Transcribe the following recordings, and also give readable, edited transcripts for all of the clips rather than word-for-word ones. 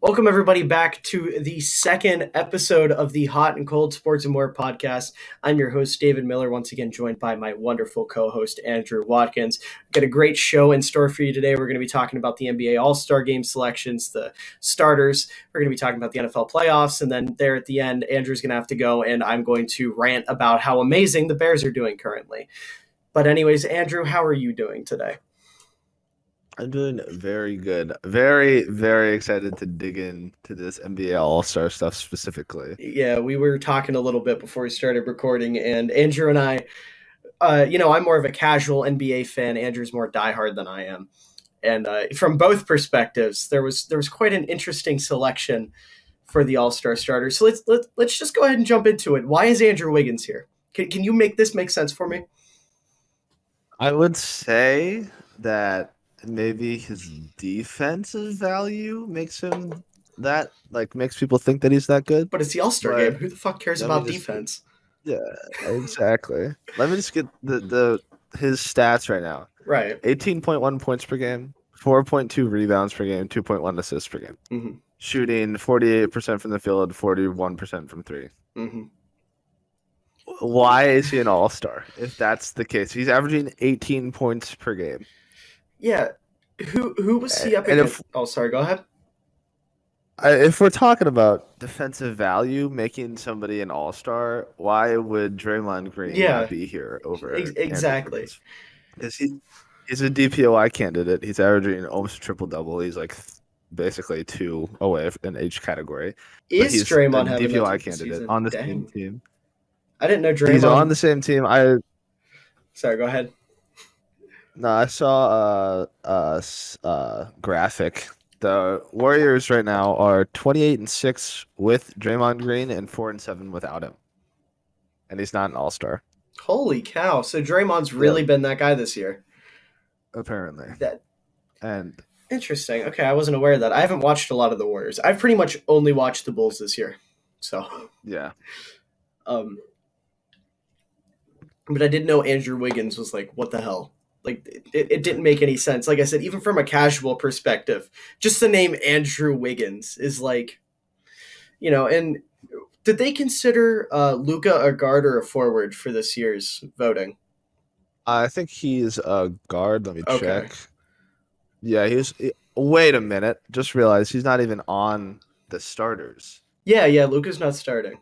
Welcome, everybody, back to the second episode of the Hot and Cold Sports and More podcast. I'm your host, David Miller, once again joined by my wonderful co-host, Andrew Wiggins. We've got a great show in store for you today. We're going to be talking about the NBA All-Star Game selections, the starters. We're going to be talking about the NFL playoffs, and then there at the end, Andrew's going to have to go, and I'm going to rant about how amazing the Bears are doing currently. But anyways, Andrew, how are you doing today? I'm doing very good. Very, very excited to dig into this NBA All-Star stuff specifically. Yeah, we were talking a little bit before we started recording, and Andrew and I, I'm more of a casual NBA fan. Andrew's more diehard than I am. And from both perspectives, there was quite an interesting selection for the All-Star starters. So let's just go ahead and jump into it. Why is Andrew Wiggins here? Can you make this make sense for me? I would say that maybe his defensive value makes him makes people think that he's that good. But it's the All-Star game. Who the fuck cares about defense? Yeah, exactly. Let me just get his stats right now. Right. 18.1 points per game, 4.2 rebounds per game, 2.1 assists per game. Mm-hmm. Shooting 48% from the field, 41% from three. Mm-hmm. Why is he an all-star if that's the case? He's averaging 18 points per game. Yeah. Who was he up against? Sorry, go ahead. If we're talking about defensive value making somebody an all-star, why would Draymond Green not be here over exactly? Because he's a DPOI candidate. He's averaging almost a triple-double. He's like basically 2 away in each category. Is Draymond having a DPOI candidate on the same team? I didn't know Draymond. He's on the same team. Sorry, go ahead. No, I saw a graphic. The Warriors right now are 28-6 with Draymond Green and 4-7 without him, and he's not an all-star. Holy cow! So Draymond's really been that guy this year. Apparently. Interesting. Okay, I wasn't aware of that. I haven't watched a lot of the Warriors. I've pretty much only watched the Bulls this year. So yeah. But I did know Andrew Wiggins was like, what the hell? Like, it didn't make any sense. Like I said, even from a casual perspective, just the name Andrew Wiggins is like, and did they consider Luka a guard or a forward for this year's voting? I think he's a guard. Let me check. Yeah, wait a minute. Just realized he's not even on the starters. Yeah, Luka's not starting.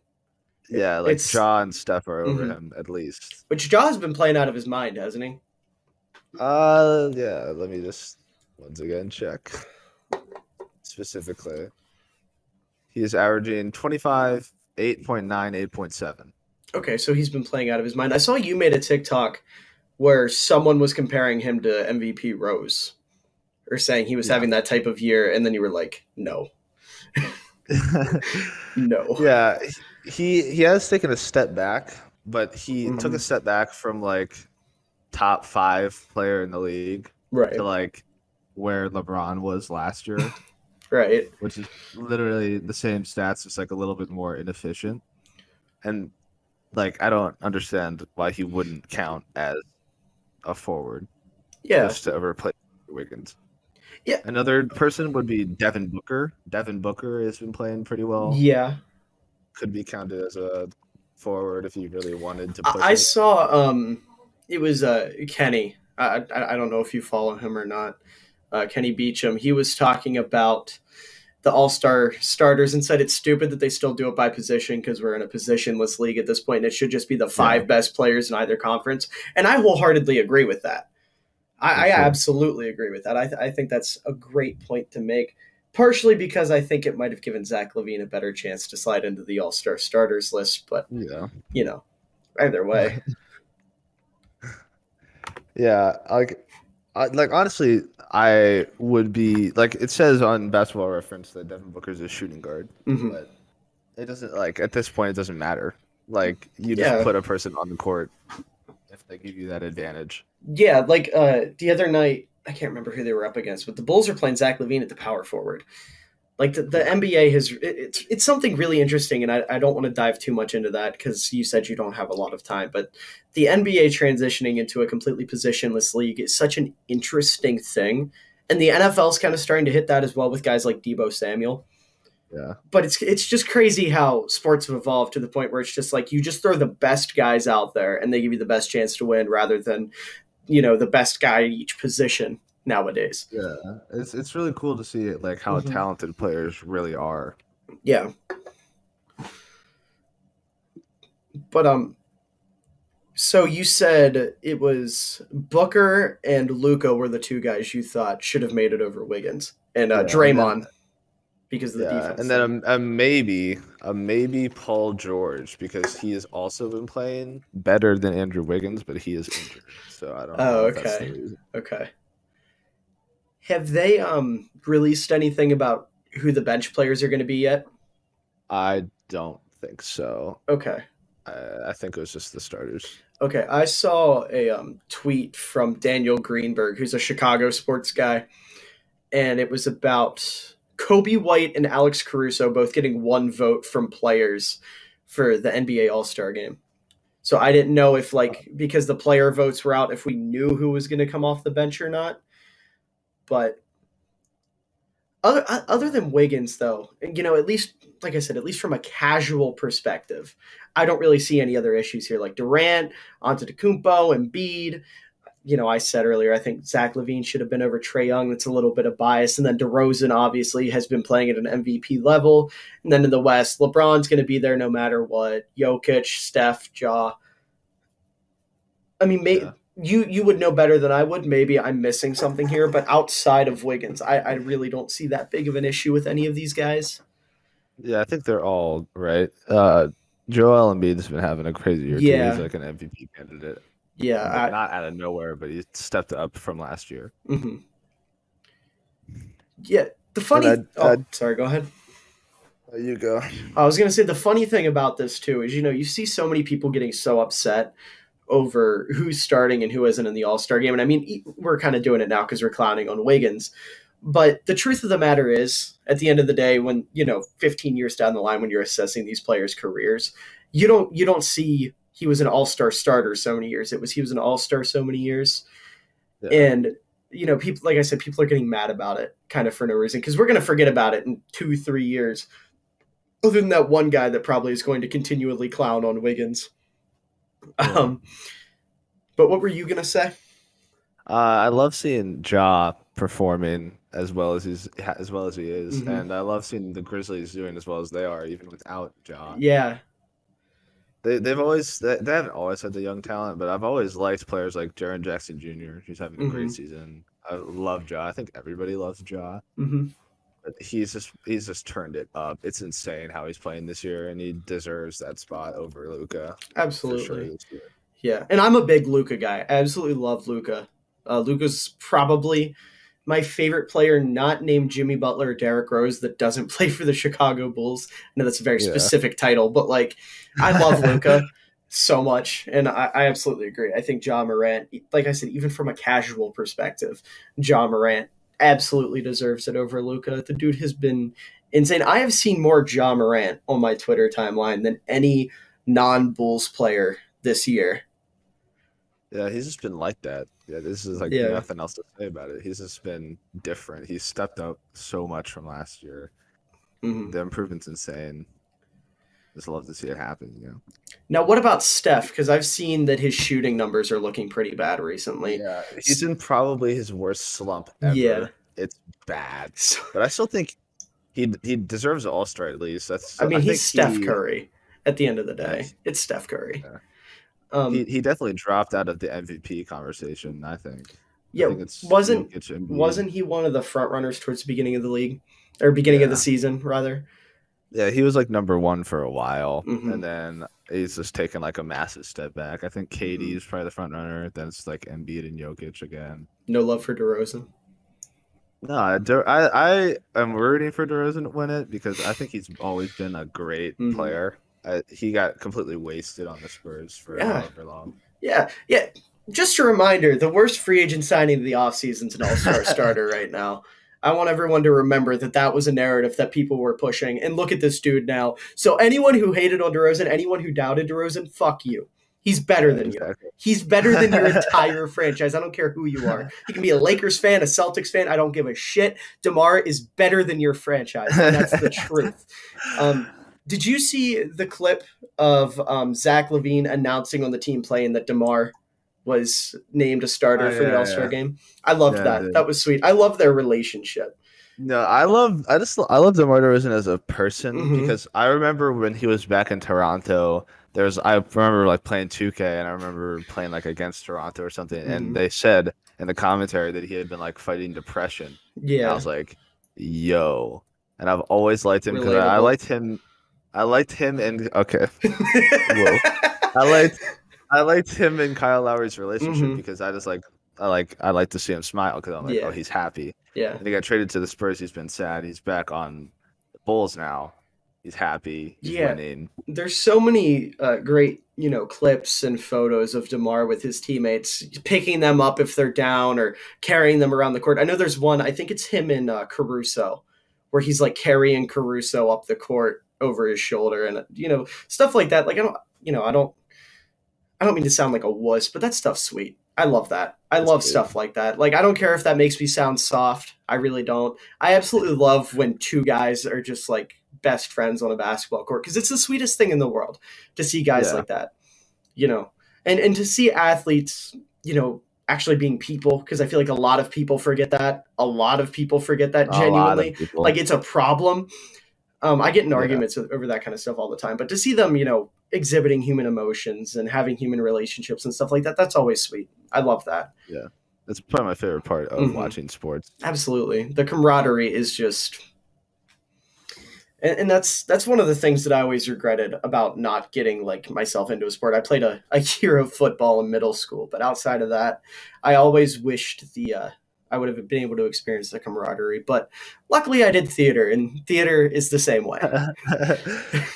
Yeah, Ja and Steph are over him at least. Which Ja's been playing out of his mind, hasn't he? Yeah, let me just once again check. Specifically, he is averaging 25, 8.9, 8.7. Okay, so he's been playing out of his mind. I saw you made a TikTok where someone was comparing him to MVP Rose, or saying he was having that type of year, and then you were like, no. No. Yeah, he has taken a step back, but he took a step back from like top 5 player in the league to like where LeBron was last year. Right. Which is literally the same stats, just like a little bit more inefficient. And like I don't understand why he wouldn't count as a forward. Yeah. Just to replace Wiggins. Yeah. Another person would be Devin Booker. Devin Booker has been playing pretty well. Yeah. Could be counted as a forward if you really wanted to push I saw it was Kenny. I don't know if you follow him or not. Kenny Beecham. He was talking about the All-Star starters and said it's stupid that they still do it by position because we're in a positionless league at this point, and it should just be the 5 best players in either conference. And I wholeheartedly agree with that. I absolutely agree with that. I think that's a great point to make, partially because I think it might have given Zach LaVine a better chance to slide into the All-Star starters list, but, either way. Yeah, honestly, I would be like it says on Basketball Reference that Devin Booker is a shooting guard, but it doesn't at this point it doesn't matter. Like you just put a person on the court if they give you that advantage. Yeah, the other night I can't remember who they were up against, but the Bulls are playing Zach LaVine at the power forward. Like the NBA has it's something really interesting, and I don't want to dive too much into that because you said you don't have a lot of time. But the NBA transitioning into a completely positionless league is such an interesting thing, and the NFL is kind of starting to hit that as well with guys like Debo Samuel. Yeah. But it's just crazy how sports have evolved to the point where it's just like you just throw the best guys out there and they give you the best chance to win rather than, the best guy at each position nowadays. Yeah. It's really cool to see it, like how Mm-hmm. talented players really are. Yeah. But so you said it was Booker and Luka were the two guys you thought should have made it over Wiggins and Yeah, and then Draymond because of the yeah, defense and thing. then a maybe Paul George because he has also been playing better than Andrew Wiggins, but he is injured. So I don't Oh, know if that's the okay. reason. Okay. Have they released anything about who the bench players are going to be yet? I don't think so. Okay. I think it was just the starters. Okay. I saw a tweet from Daniel Greenberg, who's a Chicago sports guy, and it was about Kobe White and Alex Caruso both getting one vote from players for the NBA All-Star game. So I didn't know if, like, because the player votes were out, if we knew who was going to come off the bench or not. But other than Wiggins, though, at least, like I said, at least from a casual perspective, I don't really see any other issues here. Like Durant, Antetokounmpo, Embiid. I said earlier, I think Zach LaVine should have been over Trae Young. That's a little bit of bias. And then DeRozan obviously has been playing at an MVP level. And then in the West, LeBron's going to be there no matter what. Jokic, Steph, Ja. I mean, Yeah. you would know better than I would. Maybe I'm missing something here, but outside of Wiggins, I really don't see that big of an issue with any of these guys. Yeah, I think they're all right. Joel Embiid's been having a crazy year too. He's Yeah, like an MVP candidate, yeah. but not out of nowhere. But he stepped up from last year. Mhm. Yeah. The And funny. Oh, sorry. Go ahead. you go. I was gonna say the funny thing about this too is you see so many people getting so upset over who's starting and who isn't in the All-Star game. And I mean, we're kind of doing it now because we're clowning on Wiggins. But the truth of the matter is, at the end of the day, when 15 years down the line, when you're assessing these players' careers, you don't see he was an All-Star starter so many years. It was he was an All-Star so many years, Yeah. and people, like I said, people are getting mad about it kind of for no reason because we're going to forget about it in 2-3 years. Other than that one guy that probably is going to continually clown on Wiggins. Yeah. But what were you gonna say? I love seeing Ja performing as well as he is, Mm-hmm. and I love seeing the Grizzlies doing as well as they are, even without Ja. Yeah. They haven't always had the young talent, but I've always liked players like Jaren Jackson Jr. He's having a Mm-hmm. great season. I love Ja. I think everybody loves Ja. Mm-hmm. But he's just turned it up. It's insane how he's playing this year, and he deserves that spot over Luka for sure Absolutely. this year. Yeah. And I'm a big Luka guy. I absolutely love Luka. Luka's probably my favorite player, not named Jimmy Butler or Derrick Rose, that doesn't play for the Chicago Bulls. I know that's a very Yeah. specific title, but like I love Luka so much, and I absolutely agree. I think Ja Morant, like I said, even from a casual perspective, Ja Morant absolutely deserves it over Luka. The dude has been insane. I have seen more Ja Morant on my Twitter timeline than any non-Bulls player this year. Yeah, he's just been like that. Yeah, this is like Yeah. nothing else to say about it. He's just been different. He's stepped up so much from last year. Mm-hmm. The improvement's insane. Just love to see it happen. Now, what about Steph? Because I've seen that his shooting numbers are looking pretty bad recently. Yeah, he's in probably his worst slump Yeah. ever. It's bad, So, but I still think he deserves an All-Star at least. I mean, I think he's Steph Curry at the end of the day. yeah, It's Steph Curry. yeah. Um, He definitely dropped out of the MVP conversation. I think. I yeah, think it's wasn't Jokic, Embiid. wasn't he one of the front runners towards the beginning of the league or beginning of the Yeah, season rather? yeah. He was like number one for a while, Mm-hmm. and then he's just taken like a massive step back. I think KD Mm-hmm. is probably the front runner. Then it's like Embiid and Jokic again. No love for DeRozan. No, I am rooting for DeRozan to win it because I think he's always been a great Mm-hmm. player. He got completely wasted on the Spurs for Yeah, however long. yeah. Just a reminder: the worst free agent signing of the offseason is an All-Star starter right now. I want everyone to remember that was a narrative that people were pushing. And look at this dude now. So anyone who hated on DeRozan, anyone who doubted DeRozan, fuck you. He's better Yeah, than you. exactly. He's better than your entire franchise. I don't care who you are. You can be a Lakers fan, a Celtics fan. I don't give a shit. DeMar is better than your franchise, and that's the truth. Did you see the clip of Zach LaVine announcing on the team playing that DeMar was named a starter for the All-Star game? I loved that. That was sweet. I love their relationship. No, I love DeMar DeRozan as a person because I remember when he was back in Toronto, I remember like playing 2K and I remember playing like against Toronto or something, and they said in the commentary that he had been like fighting depression. Yeah. And I was like, yo. And I've always liked him because I liked him and okay. Whoa. I liked him and Kyle Lowry's relationship because I like to see him smile because I'm like, oh, he's happy. Yeah. And he got traded to the Spurs. He's been sad. He's back on the Bulls now. He's happy. He's winning. There's so many great, clips and photos of DeMar with his teammates, picking them up if they're down or carrying them around the court. I know there's one, I think it's him and Caruso, where he's like carrying Caruso up the court over his shoulder and, stuff like that. Like, I don't mean to sound like a wuss, but that stuff's sweet. I love that. I love stuff like that. Like, I don't care if that makes me sound soft. I really don't. I absolutely love when two guys are just like best friends on a basketball court because it's the sweetest thing in the world to see guys like that, and to see athletes, actually being people, because I feel like a lot of people forget that. A lot of people forget that genuinely. Like, it's a problem. I get in arguments over that kind of stuff all the time, but to see them, exhibiting human emotions and having human relationships and stuff like that, that's always sweet. I love that. Yeah. That's probably my favorite part of watching sports. Absolutely. The camaraderie is just, and that's one of the things that I always regretted about not getting like myself into a sport. I played a year of football in middle school, but outside of that, I always wished I would have been able to experience the camaraderie, but luckily I did theater, and theater is the same way.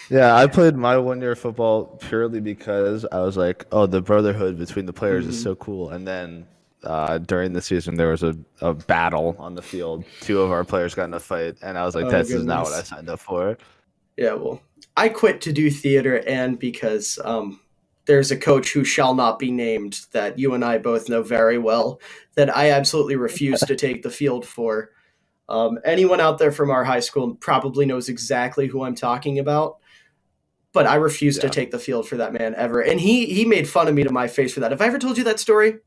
Yeah, I played my 1 year of football purely because I was like, oh, the brotherhood between the players is so cool. And then during the season, there was a battle on the field. Two of our players got in a fight, and I was like, this is not what I signed up for. Yeah, well, I quit to do theater, and because there's a coach who shall not be named that you and I both know very well that I absolutely refuse to take the field for. Anyone out there from our high school probably knows exactly who I'm talking about, but I refuse to take the field for that man ever. And he made fun of me to my face for that. Have I ever told you that story?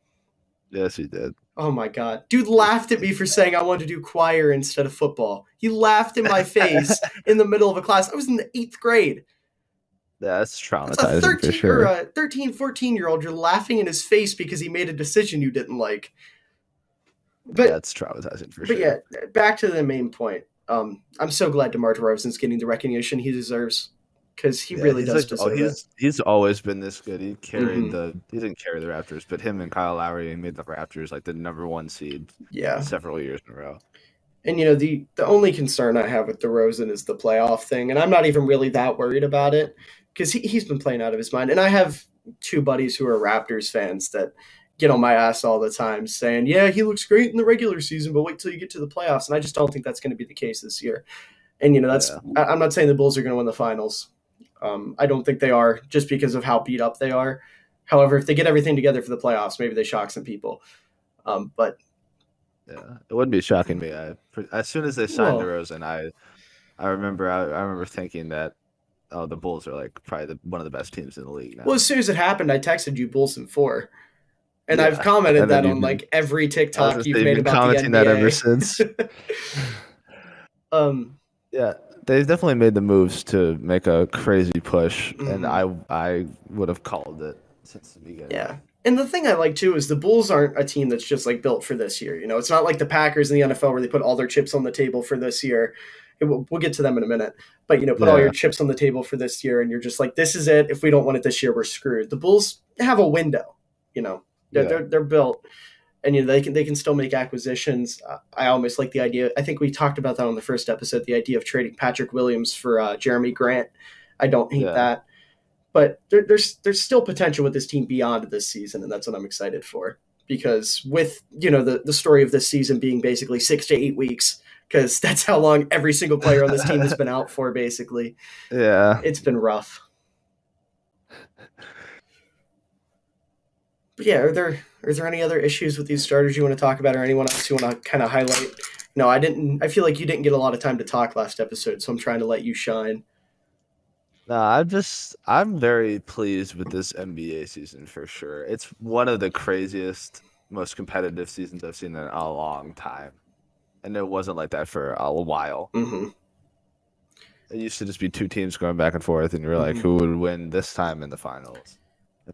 Yes, he did. Oh my God. Dude laughed at me for saying I wanted to do choir instead of football. He laughed in my face in the middle of a class. I was in the 8th grade. That's traumatizing for sure. Or a 13, 14-year-old, you're laughing in his face because he made a decision you didn't like. But that's traumatizing for sure. But yeah, back to the main point. I'm so glad DeMar DeRozan's getting the recognition he deserves because he really does deserve it. He's always been this good. He carried he didn't carry the Raptors, but him and Kyle Lowry made the Raptors like the #1 seed several years in a row. And, the only concern I have with DeRozan is the playoff thing, and I'm not even really that worried about it because he's been playing out of his mind. And I have two buddies who are Raptors fans that get on my ass all the time saying, yeah, he looks great in the regular season, but wait till you get to the playoffs. And I just don't think that's going to be the case this year. And, I'm not saying the Bulls are going to win the finals. I don't think they are just because of how beat up they are. However, if they get everything together for the playoffs, maybe they shock some people. But yeah, it wouldn't be shocking me. As soon as they signed DeRozan, I remember thinking that, oh, the Bulls are like probably one of the best teams in the league now. Well, as soon as it happened, I texted you Bulls in 4. And I've commented that on like every TikTok you've made about the NBA. That ever since. Yeah, they've definitely made the moves to make a crazy push, and I would have called it since the beginning. Yeah. And the thing I like too is the Bulls aren't a team that's just like built for this year. It's not like the Packers in the NFL where they put all their chips on the table for this year. We'll get to them in a minute, but put all your chips on the table for this year, and you're just like, this is it. If we don't win it this year, we're screwed. The Bulls have a window. They're built, and they can still make acquisitions. I almost like the idea. I think we talked about that on the first episode. The idea of trading Patrick Williams for Jeremy Grant. I don't hate that. But there's still potential with this team beyond this season, and that's what I'm excited for. Because with the story of this season being basically 6 to 8 weeks, because that's how long every single player on this team has been out for, basically. Yeah, it's been rough. But yeah, are there any other issues with these starters you want to talk about, or anyone else you want to kind of highlight? No, I didn't. I feel like you didn't get a lot of time to talk last episode, so I'm trying to let you shine. No, I'm very pleased with this NBA season for sure. It's one of the craziest, most competitive seasons I've seen in a long time. And it wasn't like that for a while. Mm-hmm. It used to just be two teams going back and forth, and you're like, Mm-hmm. who would win this time in the finals?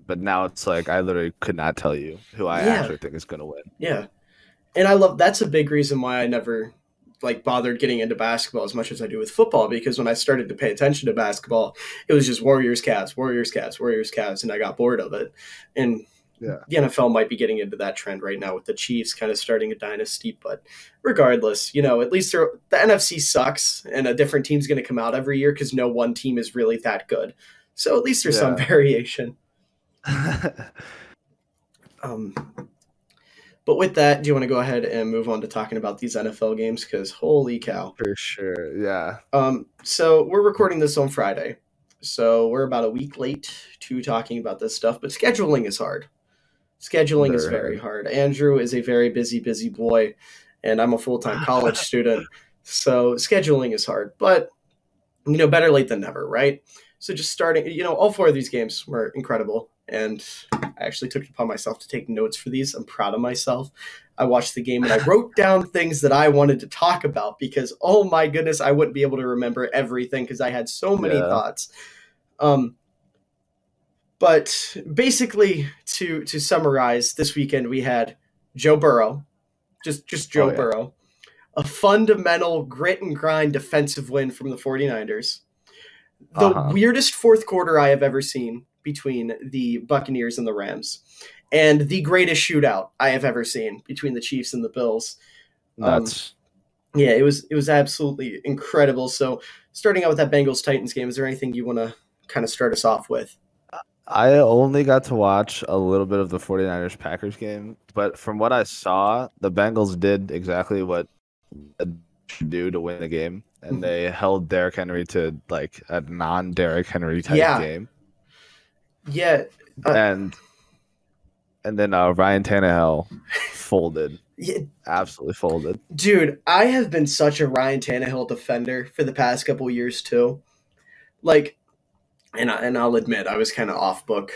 But now it's like I literally could not tell you who I Yeah, actually think is going to win. yeah, and I love that's a big reason why I never like bothered getting into basketball as much as I do with football, because when I started to pay attention to basketball, it was just Warriors, Cavs, Warriors, Cavs, Warriors, Cavs, and I got bored of it. And Yeah. the NFL might be getting into that trend right now with the Chiefs kind of starting a dynasty. But regardless, at least the NFC sucks and a different team's going to come out every year because no one team is really that good. So at least there's some Yeah. variation. But with that, do you want to go ahead and move on to talking about these NFL games? Because holy cow. For sure. Yeah. So we're recording this on Friday. So we're about a week late to talking about this stuff, but scheduling is hard. Scheduling is very hard. Andrew is a very busy boy, and I'm a full-time college student. So scheduling is hard, but better late than never, right? So just starting, all four of these games were incredible, and I actually took it upon myself to take notes for these. I'm proud of myself. I watched the game and I wrote down things that I wanted to talk about because, oh my goodness, I wouldn't be able to remember everything because I had so many thoughts. But basically, to summarize, this weekend we had Joe Burrow, just Joe Burrow, a fundamental grit and grind defensive win from the 49ers. The weirdest fourth quarter I have ever seen between the Buccaneers and the Rams, and the greatest shootout I have ever seen between the Chiefs and the Bills. Nuts. Yeah, it was absolutely incredible. So starting out with that Bengals-Titans game, is there anything you want to kind of start us off with? I only got to watch a little bit of the 49ers-Packers game, but from what I saw, the Bengals did exactly what they should do to win the game, and they held Derrick Henry to like a non-Derrick Henry type game. Yeah. And then Ryan Tannehill folded. Yeah. Absolutely folded. Dude, I have been such a Ryan Tannehill defender for the past couple of years too. Like, and I'll admit I was kind of off book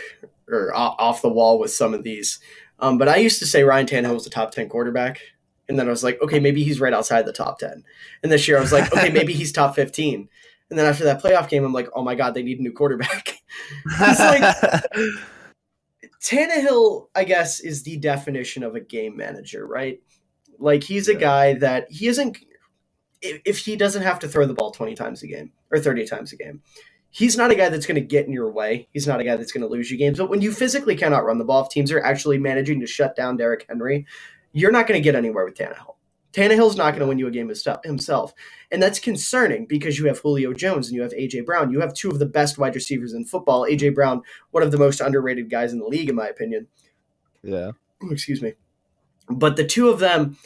or off the wall with some of these. But I used to say Ryan Tannehill was a top 10 quarterback. And then I was like, okay, maybe he's right outside the top 10. And this year I was like, okay, maybe he's top 15. And then after that playoff game, I'm like, oh my God, they need a new quarterback. It's like Tannehill, I guess, is the definition of a game manager, right? Like he's a guy that he isn't, if he doesn't have to throw the ball 20 times a game or 30 times a game, he's not a guy that's going to get in your way. He's not a guy that's going to lose you games. But when you physically cannot run the ball, if teams are actually managing to shut down Derrick Henry, you're not going to get anywhere with Tannehill. Tannehill's not going to win you a game himself. And that's concerning because you have Julio Jones and you have A.J. Brown. You have two of the best wide receivers in football. A.J. Brown, one of the most underrated guys in the league, in my opinion. Yeah. Excuse me. But the two of them,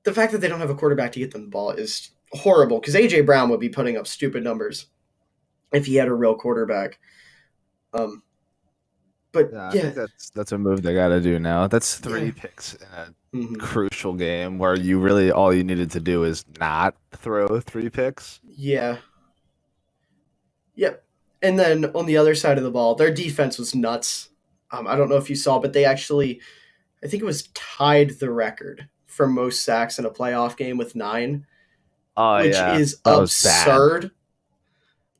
the fact that they don't have a quarterback to get them the ball is horrible because A.J. Brown would be putting up stupid numbers if he had a real quarterback. But I think that's a move they got to do now. That's three picks in a crucial game where you really all you needed to do is not throw three picks. Yeah. Yep. And then on the other side of the ball, their defense was nuts. I don't know if you saw, but they actually, I think it was tied the record for most sacks in a playoff game with 9, which is absurd.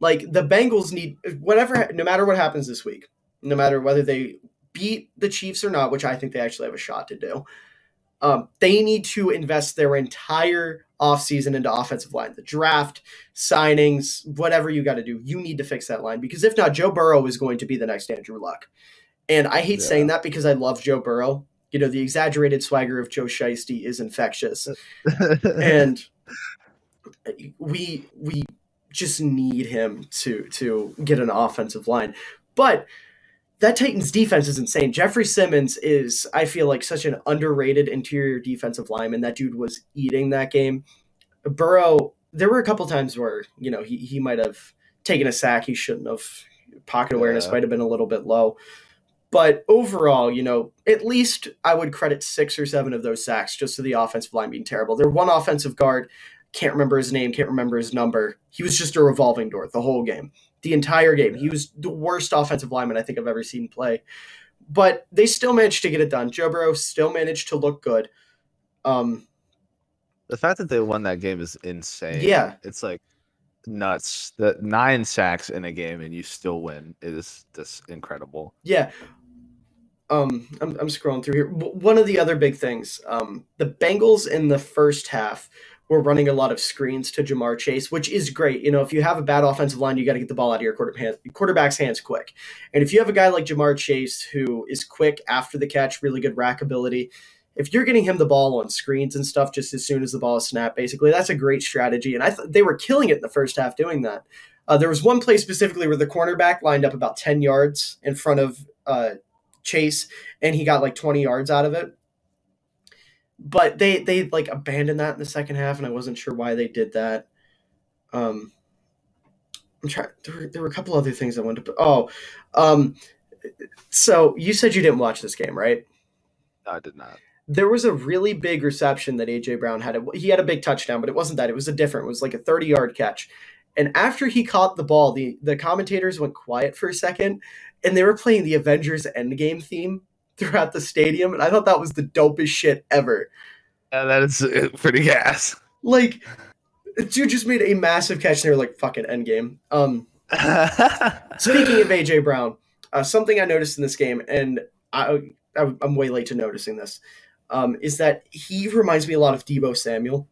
Like the Bengals need no matter what happens this week, no matter whether they beat the Chiefs or not, which I think they actually have a shot to do. They need to invest their entire offseason into offensive line. The draft, signings, whatever you got to do, you need to fix that line because if not, Joe Burrow is going to be the next Andrew Luck. And I hate saying that because I love Joe Burrow. The exaggerated swagger of Joe Shiesty is infectious. And we just need him to get an offensive line. But that Titans defense is insane. Jeffrey Simmons is, I feel like, such an underrated interior defensive lineman. That dude was eating that game. Burrow, there were a couple times where, he might have taken a sack he shouldn't have. Pocket awareness might have been a little bit low. But overall, at least I would credit 6 or 7 of those sacks just to the offensive line being terrible. Their one offensive guard, can't remember his name, can't remember his number. He was just a revolving door the whole game. The entire game. He was the worst offensive lineman I think I've ever seen play. But they still managed to get it done. Joe Burrow still managed to look good. The fact that they won that game is insane. Yeah. It's like nuts. The 9 sacks in a game and you still win is just incredible. Yeah. I'm scrolling through here. One of the other big things, the Bengals in the first half were running a lot of screens to Jamar Chase, which is great. If you have a bad offensive line, you got to get the ball out of your quarterback's hands quick. And if you have a guy like Jamar Chase who is quick after the catch, really good rack ability, if you're getting him the ball on screens and stuff just as soon as the ball is snapped, basically, that's a great strategy. And I thought they were killing it in the first half doing that. There was one play specifically where the cornerback lined up about 10 yards in front of Chase, and he got like 20 yards out of it. But they like abandoned that in the second half, and I wasn't sure why they did that. I'm trying. There were a couple other things I wanted to. So you said you didn't watch this game, right? No, I did not. There was a really big reception that A.J. Brown had. He had a big touchdown, but it wasn't that. It was it was like a 30-yard catch. And after he caught the ball, the commentators went quiet for a second, and they were playing the Avengers Endgame theme throughout the stadium, and I thought that was the dopest shit ever. Yeah, that is pretty gas. Like, dude just made a massive catch, and they were like, fucking Endgame. Speaking of A.J. Brown, something I noticed in this game, and I'm way late to noticing this, is that he reminds me a lot of Debo Samuel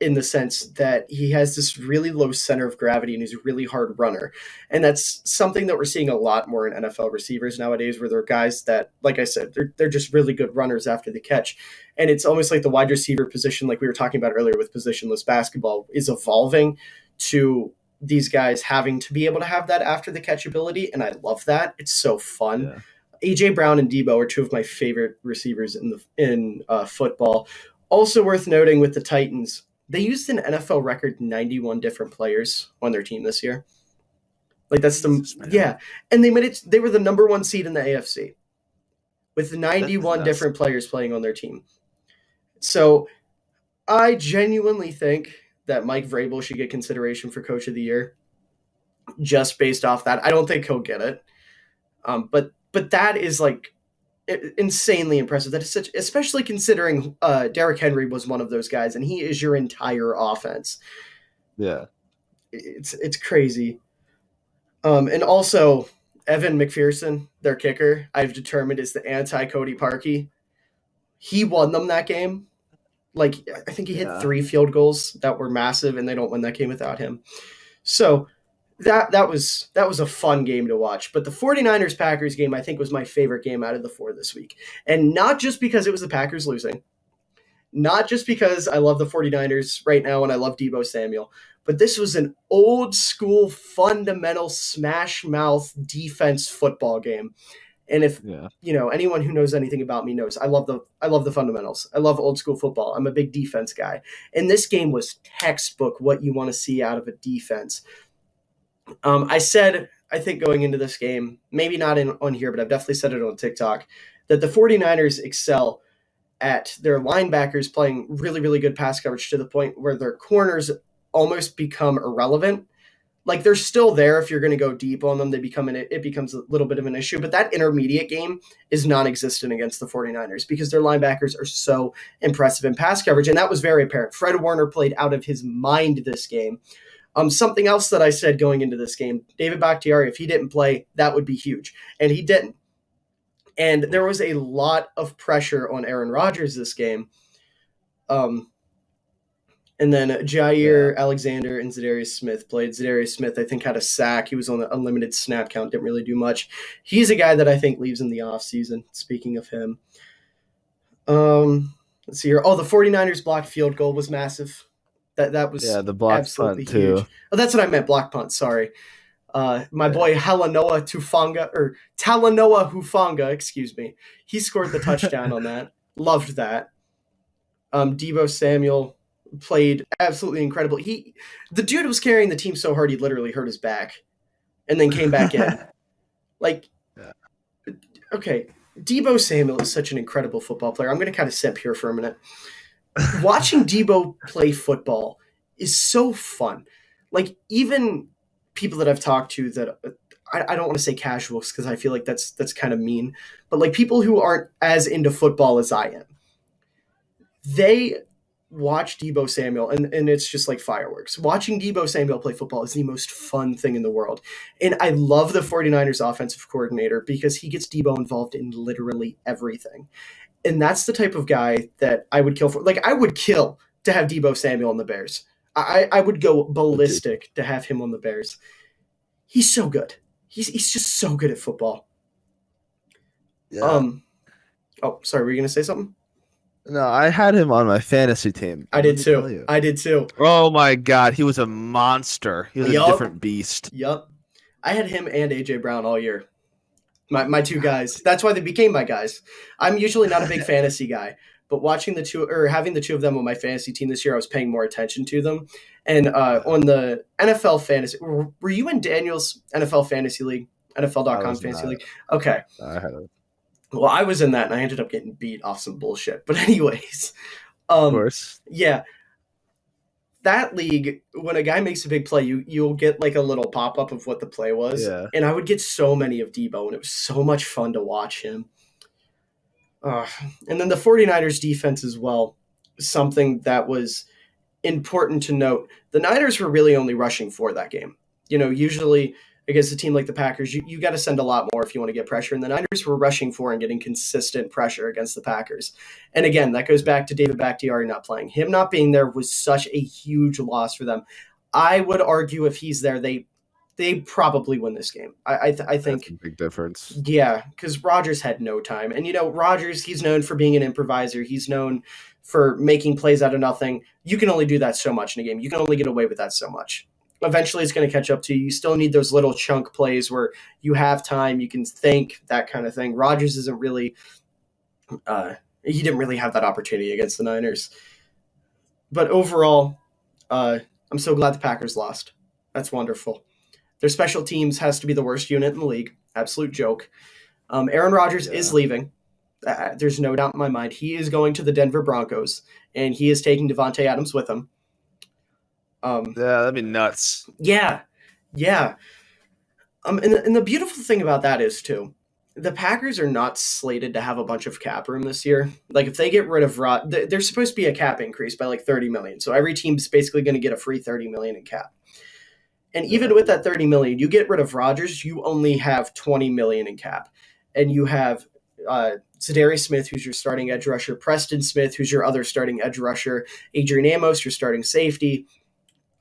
in the sense that he has this really low center of gravity and he's a really hard runner. And that's something that we're seeing a lot more in NFL receivers nowadays, where they're guys that, like I said, they're just really good runners after the catch. And it's almost like the wide receiver position, like we were talking about earlier with positionless basketball, is evolving to these guys having to be able to have that after the catch ability. And I love that. It's so fun. Yeah. A.J. Brown and Debo are two of my favorite receivers in football. Also worth noting with the Titans, they used an NFL record 91 different players on their team this year. Like that's and they made it. They were the number 1 seed in the AFC with 91 different players playing on their team. So I genuinely think that Mike Vrabel should get consideration for Coach of the Year just based off that. I don't think he'll get it, but that is like insanely impressive. That is such, especially considering Derrick Henry was one of those guys, and he is your entire offense. Yeah, it's crazy. And also Evan McPherson, their kicker, I've determined is the anti-Cody Parkey. He won them that game. Like I think he hit 3 field goals that were massive, and they don't win that game without him. So that was a fun game to watch. But the 49ers-Packers game, I think, was my favorite game out of the 4 this week. And not just because it was the Packers losing, not just because I love the 49ers right now and I love Deebo Samuel, but this was an old-school, fundamental, smash-mouth defense football game. And if anyone who knows anything about me knows, I love the fundamentals. I love old-school football. I'm a big defense guy. And this game was textbook what you want to see out of a defense. I said, I think going into this game, maybe not on here, but I've definitely said it on TikTok, that the 49ers excel at their linebackers playing really, really good pass coverage to the point where their corners almost become irrelevant. Like they're still there if you're going to go deep on them. It becomes a little bit of an issue. But that intermediate game is non-existent against the 49ers because their linebackers are so impressive in pass coverage. And that was very apparent. Fred Warner played out of his mind this game. Something else that I said going into this game, David Bakhtiari, if he didn't play, that would be huge. And he didn't. And there was a lot of pressure on Aaron Rodgers this game. And then Jair Alexander and Zadarius Smith played. Zadarius Smith, I think, had a sack. He was on the unlimited snap count, didn't really do much. He's a guy that I think leaves in the offseason, speaking of him. Let's see here. Oh, the 49ers blocked field goal was massive. That was the block absolutely punt too. Huge. Oh, that's what I meant, block punt. Sorry. My boy Talanoa Hufanga, excuse me. He scored the touchdown on that. Loved that. Deebo Samuel played absolutely incredible. The dude was carrying the team so hard he literally hurt his back and then came back in. Like, okay, Debo Samuel is such an incredible football player. I'm going to kind of simp here for a minute. Watching Debo play football is so fun. Like, even people that I've talked to that I don't want to say casuals because I feel like that's kind of mean, but like people who aren't as into football as I am, they watch Deebo Samuel and it's just like fireworks. Watching Deebo Samuel play football is the most fun thing in the world. And I love the 49ers offensive coordinator because he gets Deebo involved in literally everything. And that's the type of guy that I would kill for. Like, I would kill to have Deebo Samuel on the Bears. I would go ballistic to have him on the Bears. He's so good. He's just so good at football. Yeah. Oh, sorry, were you gonna say something? No, I had him on my fantasy team. I did too. I did too. Oh my god, he was a monster. He was a different beast. Yup. I had him and AJ Brown all year. My two guys. That's why they became my guys. I'm usually not a big fantasy guy, but watching the two or having the two of them on my fantasy team this year, I was paying more attention to them. And on the NFL fantasy, were you in Daniel's NFL fantasy league? NFL.com fantasy league? Okay. I had it. Well, I was in that, and I ended up getting beat off some bullshit. But anyways, of course, yeah, that league, when a guy makes a big play, you'll get like a little pop up of what the play was, and I would get so many of Deebo, and it was so much fun to watch him. And then the 49ers defense as well, something that was important to note. The Niners were really only rushing for that game. You know, usually against a team like the Packers, you got to send a lot more if you want to get pressure. And the Niners were rushing for and getting consistent pressure against the Packers. And again, that goes back to David Bakhtiari not playing. Him not being there was such a huge loss for them. I would argue if he's there, they probably win this game. I think that's a big difference. Yeah, because Rodgers had no time. And, you know, Rodgers, he's known for being an improviser. He's known for making plays out of nothing. You can only do that so much in a game. You can only get away with that so much. Eventually it's going to catch up to you. You still need those little chunk plays where you have time, you can think, that kind of thing. Rodgers isn't really he didn't really have that opportunity against the Niners. But overall, I'm so glad the Packers lost. That's wonderful. Their special teams has to be the worst unit in the league. Absolute joke. Aaron Rodgers is leaving. There's no doubt in my mind. He is going to the Denver Broncos, and he is taking Devontae Adams with him. Yeah, that'd be nuts. Yeah. And the beautiful thing about that is, too, the Packers are not slated to have a bunch of cap room this year. Like, if they get rid of there's supposed to be a cap increase by like $30 million. So every team's basically going to get a free $30 million in cap. And even with that $30 million, you get rid of Rodgers, you only have $20 million in cap. And you have Zadarius Smith, who's your starting edge rusher, Preston Smith, who's your other starting edge rusher, Adrian Amos, your starting safety.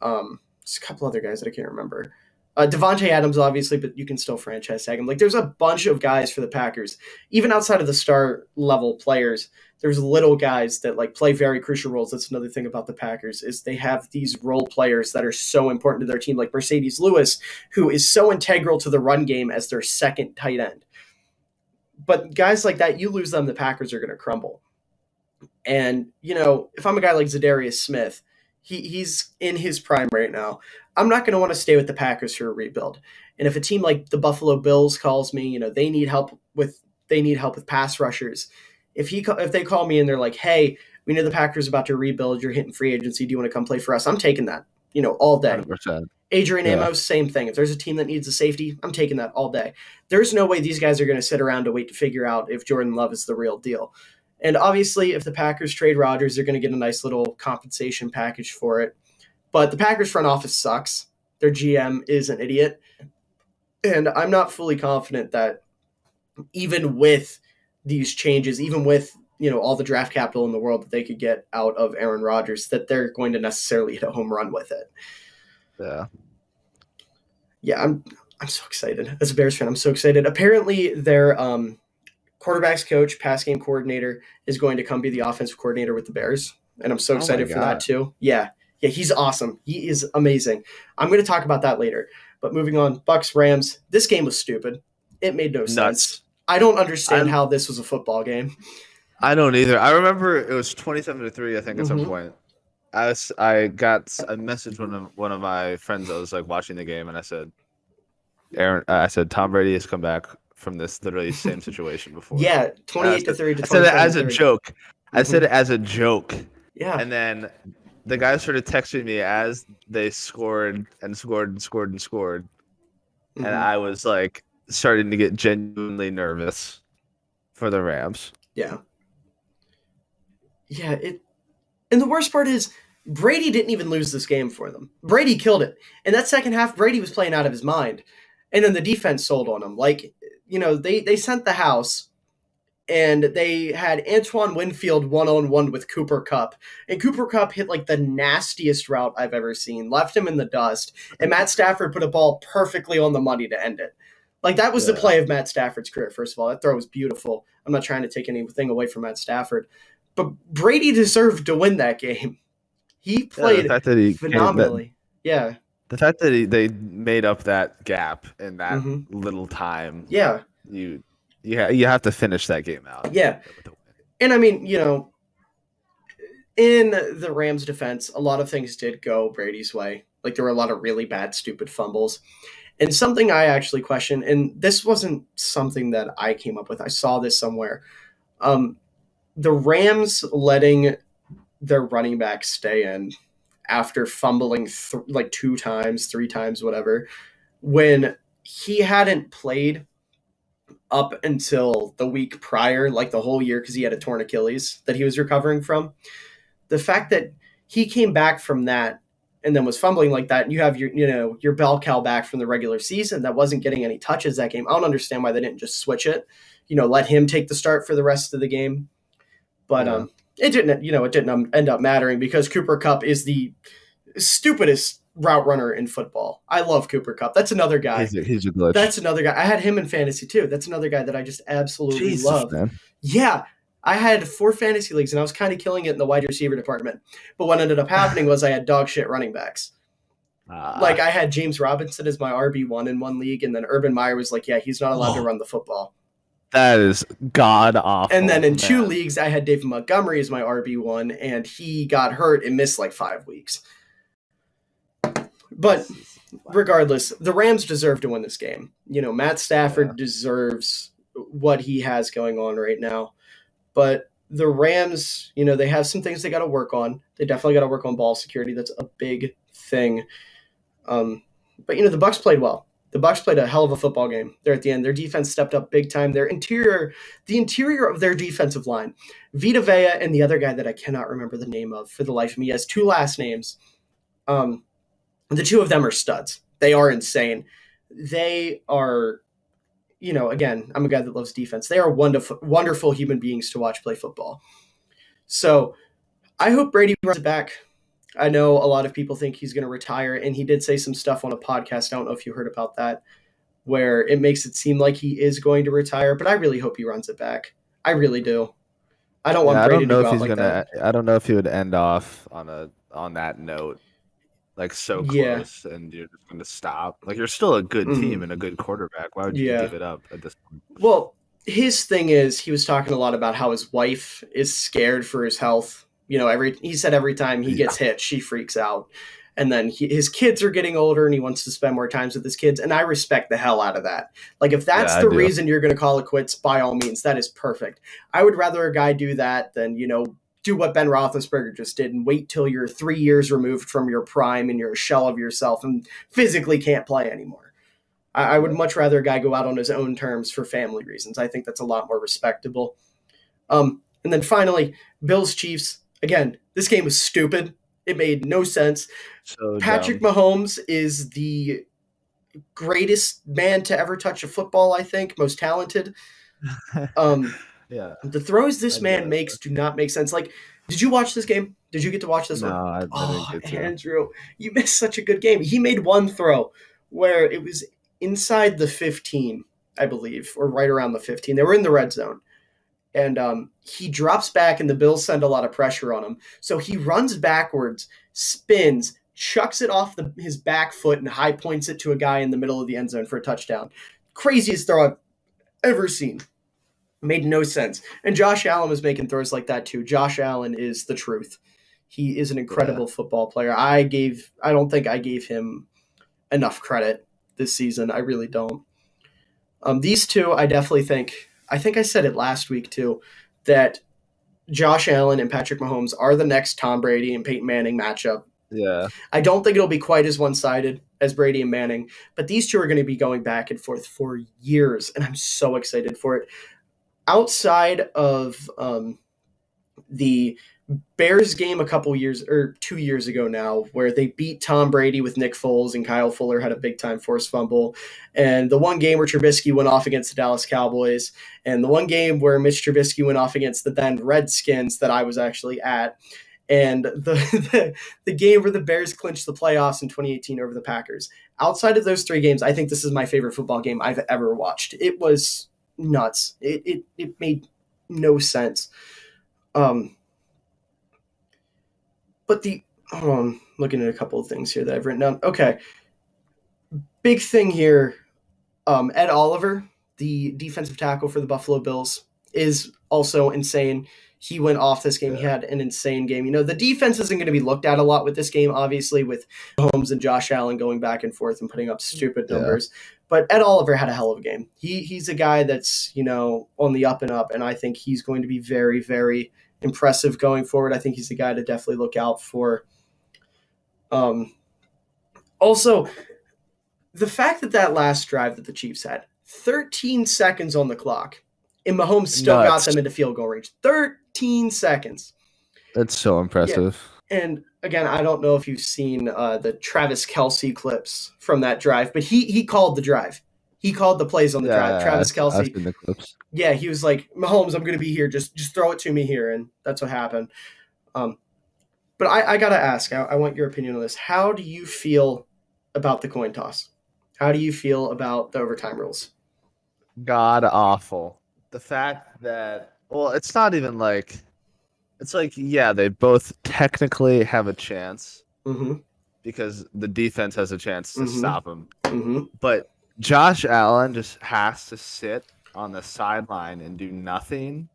There's a couple other guys that I can't remember. Devontae Adams, obviously, but you can still franchise tag him. Like, there's a bunch of guys for the Packers. Even outside of the star-level players, there's little guys that, like, play very crucial roles. That's another thing about the Packers is they have these role players that are so important to their team, like Mercedes Lewis, who is so integral to the run game as their second tight end. But guys like that, you lose them, the Packers are going to crumble. And, you know, if I'm a guy like Zadarius Smith, he's in his prime right now. I'm not going to want to stay with the Packers for a rebuild. And if a team like the Buffalo Bills calls me, you know, they need help with pass rushers. If they call me and they're like, "Hey, we know the Packers are about to rebuild. You're hitting free agency. Do you want to come play for us?" I'm taking that, you know, all day. 100%. Adrian Amos, same thing. If there's a team that needs a safety, I'm taking that all day. There's no way these guys are going to sit around to wait to figure out if Jordan Love is the real deal. And obviously, if the Packers trade Rodgers, they're going to get a nice little compensation package for it. But the Packers front office sucks. Their GM is an idiot. And I'm not fully confident that even with these changes, even with, you know, all the draft capital in the world that they could get out of Aaron Rodgers, that they're going to necessarily hit a home run with it. Yeah, I'm so excited. As a Bears fan, I'm so excited. Apparently, their quarterbacks coach, pass game coordinator, is going to come be the offensive coordinator with the Bears. And I'm so excited for that too. Yeah, he's awesome. He is amazing. I'm going to talk about that later. But moving on, Bucks, Rams. This game was stupid. It made no sense. I don't understand how this was a football game. I don't either. I remember it was 27-3, I think, at some point. I messaged one of my friends that was like watching the game, and I said, Tom Brady has come back from this literally same situation before. Yeah, 28-30 to 27-30. I said it as a joke. I said it Mhm. as a joke. Yeah. And then the guys started texting me as they scored and scored and scored and scored. And Mhm. I was like starting to get genuinely nervous for the Rams. Yeah. Yeah, and the worst part is Brady didn't even lose this game for them. Brady killed it. In that second half, Brady was playing out of his mind. And then the defense sold on him. Like, they sent the house and they had Antoine Winfield one-on-one with Cooper Kupp. And Cooper Kupp hit like the nastiest route I've ever seen, left him in the dust. And Matt Stafford put a ball perfectly on the money to end it. Like, that was the play of Matt Stafford's career, first of all. That throw was beautiful. I'm not trying to take anything away from Matt Stafford. But Brady deserved to win that game. He played the fact that phenomenally. The fact that they made up that gap in that Mhm. little time. Yeah. You have to finish that game out. Yeah. And I mean, in the Rams' defense, a lot of things did go Brady's way. Like, there were a lot of really bad, stupid fumbles. And something I actually question, and this wasn't something that I came up with. I saw this somewhere. The Rams letting their running back stay in after fumbling like 2 times, 3 times, whatever, when he hadn't played up until the week prior, like the whole year, because he had a torn Achilles that he was recovering from. The fact that he came back from that and then was fumbling like that, and you have your bell cow back from the regular season that wasn't getting any touches that game. I don't understand why they didn't just switch it, let him take the start for the rest of the game. But it didn't end up mattering because Cooper Kupp is the stupidest route runner in football. I love Cooper Kupp. That's another guy. He's a glitch. That's another guy. I had him in fantasy too. That's another guy that I just absolutely love. Man. Yeah. I had 4 fantasy leagues and I was kind of killing it in the wide receiver department. But what ended up happening was I had dog shit running backs. Like, I had James Robinson as my RB1 in one league, and then Urban Meyer was like, yeah, he's not allowed to run the football. That is god awful. And then in 2 leagues, I had David Montgomery as my RB1, and he got hurt and missed like 5 weeks. But regardless, the Rams deserve to win this game. Matt Stafford deserves what he has going on right now. But the Rams, they have some things they got to work on. They definitely got to work on ball security. That's a big thing. But the Bucs played well. The Bucs played a hell of a football game there at the end. Their defense stepped up big time. The interior of their defensive line, Vita Vea and the other guy that I cannot remember the name of for the life of me, he has 2 last names. The 2 of them are studs. They are insane. They are, again, I'm a guy that loves defense. They are wonderful, wonderful human beings to watch play football. So I hope Brady runs it back. I know a lot of people think he's going to retire, and he did say some stuff on a podcast. I don't know if you heard about that, where it makes it seem like he is going to retire, but I really hope he runs it back. I really do. I don't want Brady to go out like that. I don't know if he would end off on that note, like so close, and you're just going to stop. Like, you're still a good team and a good quarterback. Why would you give it up at this point? Well, his thing is he was talking a lot about how his wife is scared for his health. He said every time he gets hit, she freaks out. And then his kids are getting older and he wants to spend more time with his kids. And I respect the hell out of that. Like, if that's the reason you're going to call it quits, by all means, that is perfect. I would rather a guy do that than, do what Ben Roethlisberger just did and wait till you're 3 years removed from your prime and you're a shell of yourself and physically can't play anymore. I would much rather a guy go out on his own terms for family reasons. I think that's a lot more respectable. And then finally, Bills-Chiefs. Again, this game was stupid. It made no sense. So Patrick Mahomes is the greatest man to ever touch a football, I think. Most talented. The throws this man makes do not make sense. Like, did you watch this game? Did you get to watch this one? No, I didn't get to. Andrew, you missed such a good game. He made one throw where it was inside the 15, I believe, or right around the 15. They were in the red zone. And he drops back, and the Bills send a lot of pressure on him. So he runs backwards, spins, chucks it off his back foot, and high points it to a guy in the middle of the end zone for a touchdown. Craziest throw I've ever seen. Made no sense. And Josh Allen was making throws like that too. Josh Allen is the truth. He is an incredible football player. I don't think I gave him enough credit this season. I really don't. These two, I definitely think. I think I said it last week too, that Josh Allen and Patrick Mahomes are the next Tom Brady and Peyton Manning matchup. Yeah. I don't think it'll be quite as one-sided as Brady and Manning, but these two are going to be going back and forth for years, and I'm so excited for it. Outside of the Bears game a couple years or 2 years ago now, where they beat Tom Brady with Nick Foles and Kyle Fuller had a big time forced fumble, and the one game where Trubisky went off against the Dallas Cowboys, and the one game where Mitch Trubisky went off against the then Redskins that I was actually at, and the game where the Bears clinched the playoffs in 2018 over the Packers. Outside of those three games, I think this is my favorite football game I've ever watched. It was nuts. It made no sense. But hold on, looking at a couple of things here that I've written down. Okay. Big thing here. Ed Oliver, the defensive tackle for the Buffalo Bills, is also insane. He went off this game. Yeah. He had an insane game. You know, the defense isn't going to be looked at a lot with this game, obviously, with Mahomes and Josh Allen going back and forth and putting up stupid numbers. Yeah. But Ed Oliver had a hell of a game. He's a guy that's, you know, on the up and up, and I think he's going to be very, very impressive going forward. I think he's the guy to definitely look out for. Also, the fact that last drive that the Chiefs had, 13 seconds on the clock, and Mahomes still got them into field goal range. 13 seconds. That's so impressive. Yeah. And again, I don't know if you've seen the Travis Kelce clips from that drive, but he called the drive. He called the plays on the drive. Travis Kelce. I've seen the clips. Yeah, he was like, Mahomes, I'm going to be here. Just throw it to me here. And that's what happened. But I got to ask, I want your opinion on this. How do you feel about the coin toss? How do you feel about the overtime rules? God awful. The fact that, well, it's not even like, it's like, yeah, they both technically have a chance because the defense has a chance to stop them. But Josh Allen just has to sit on the sideline and do nothing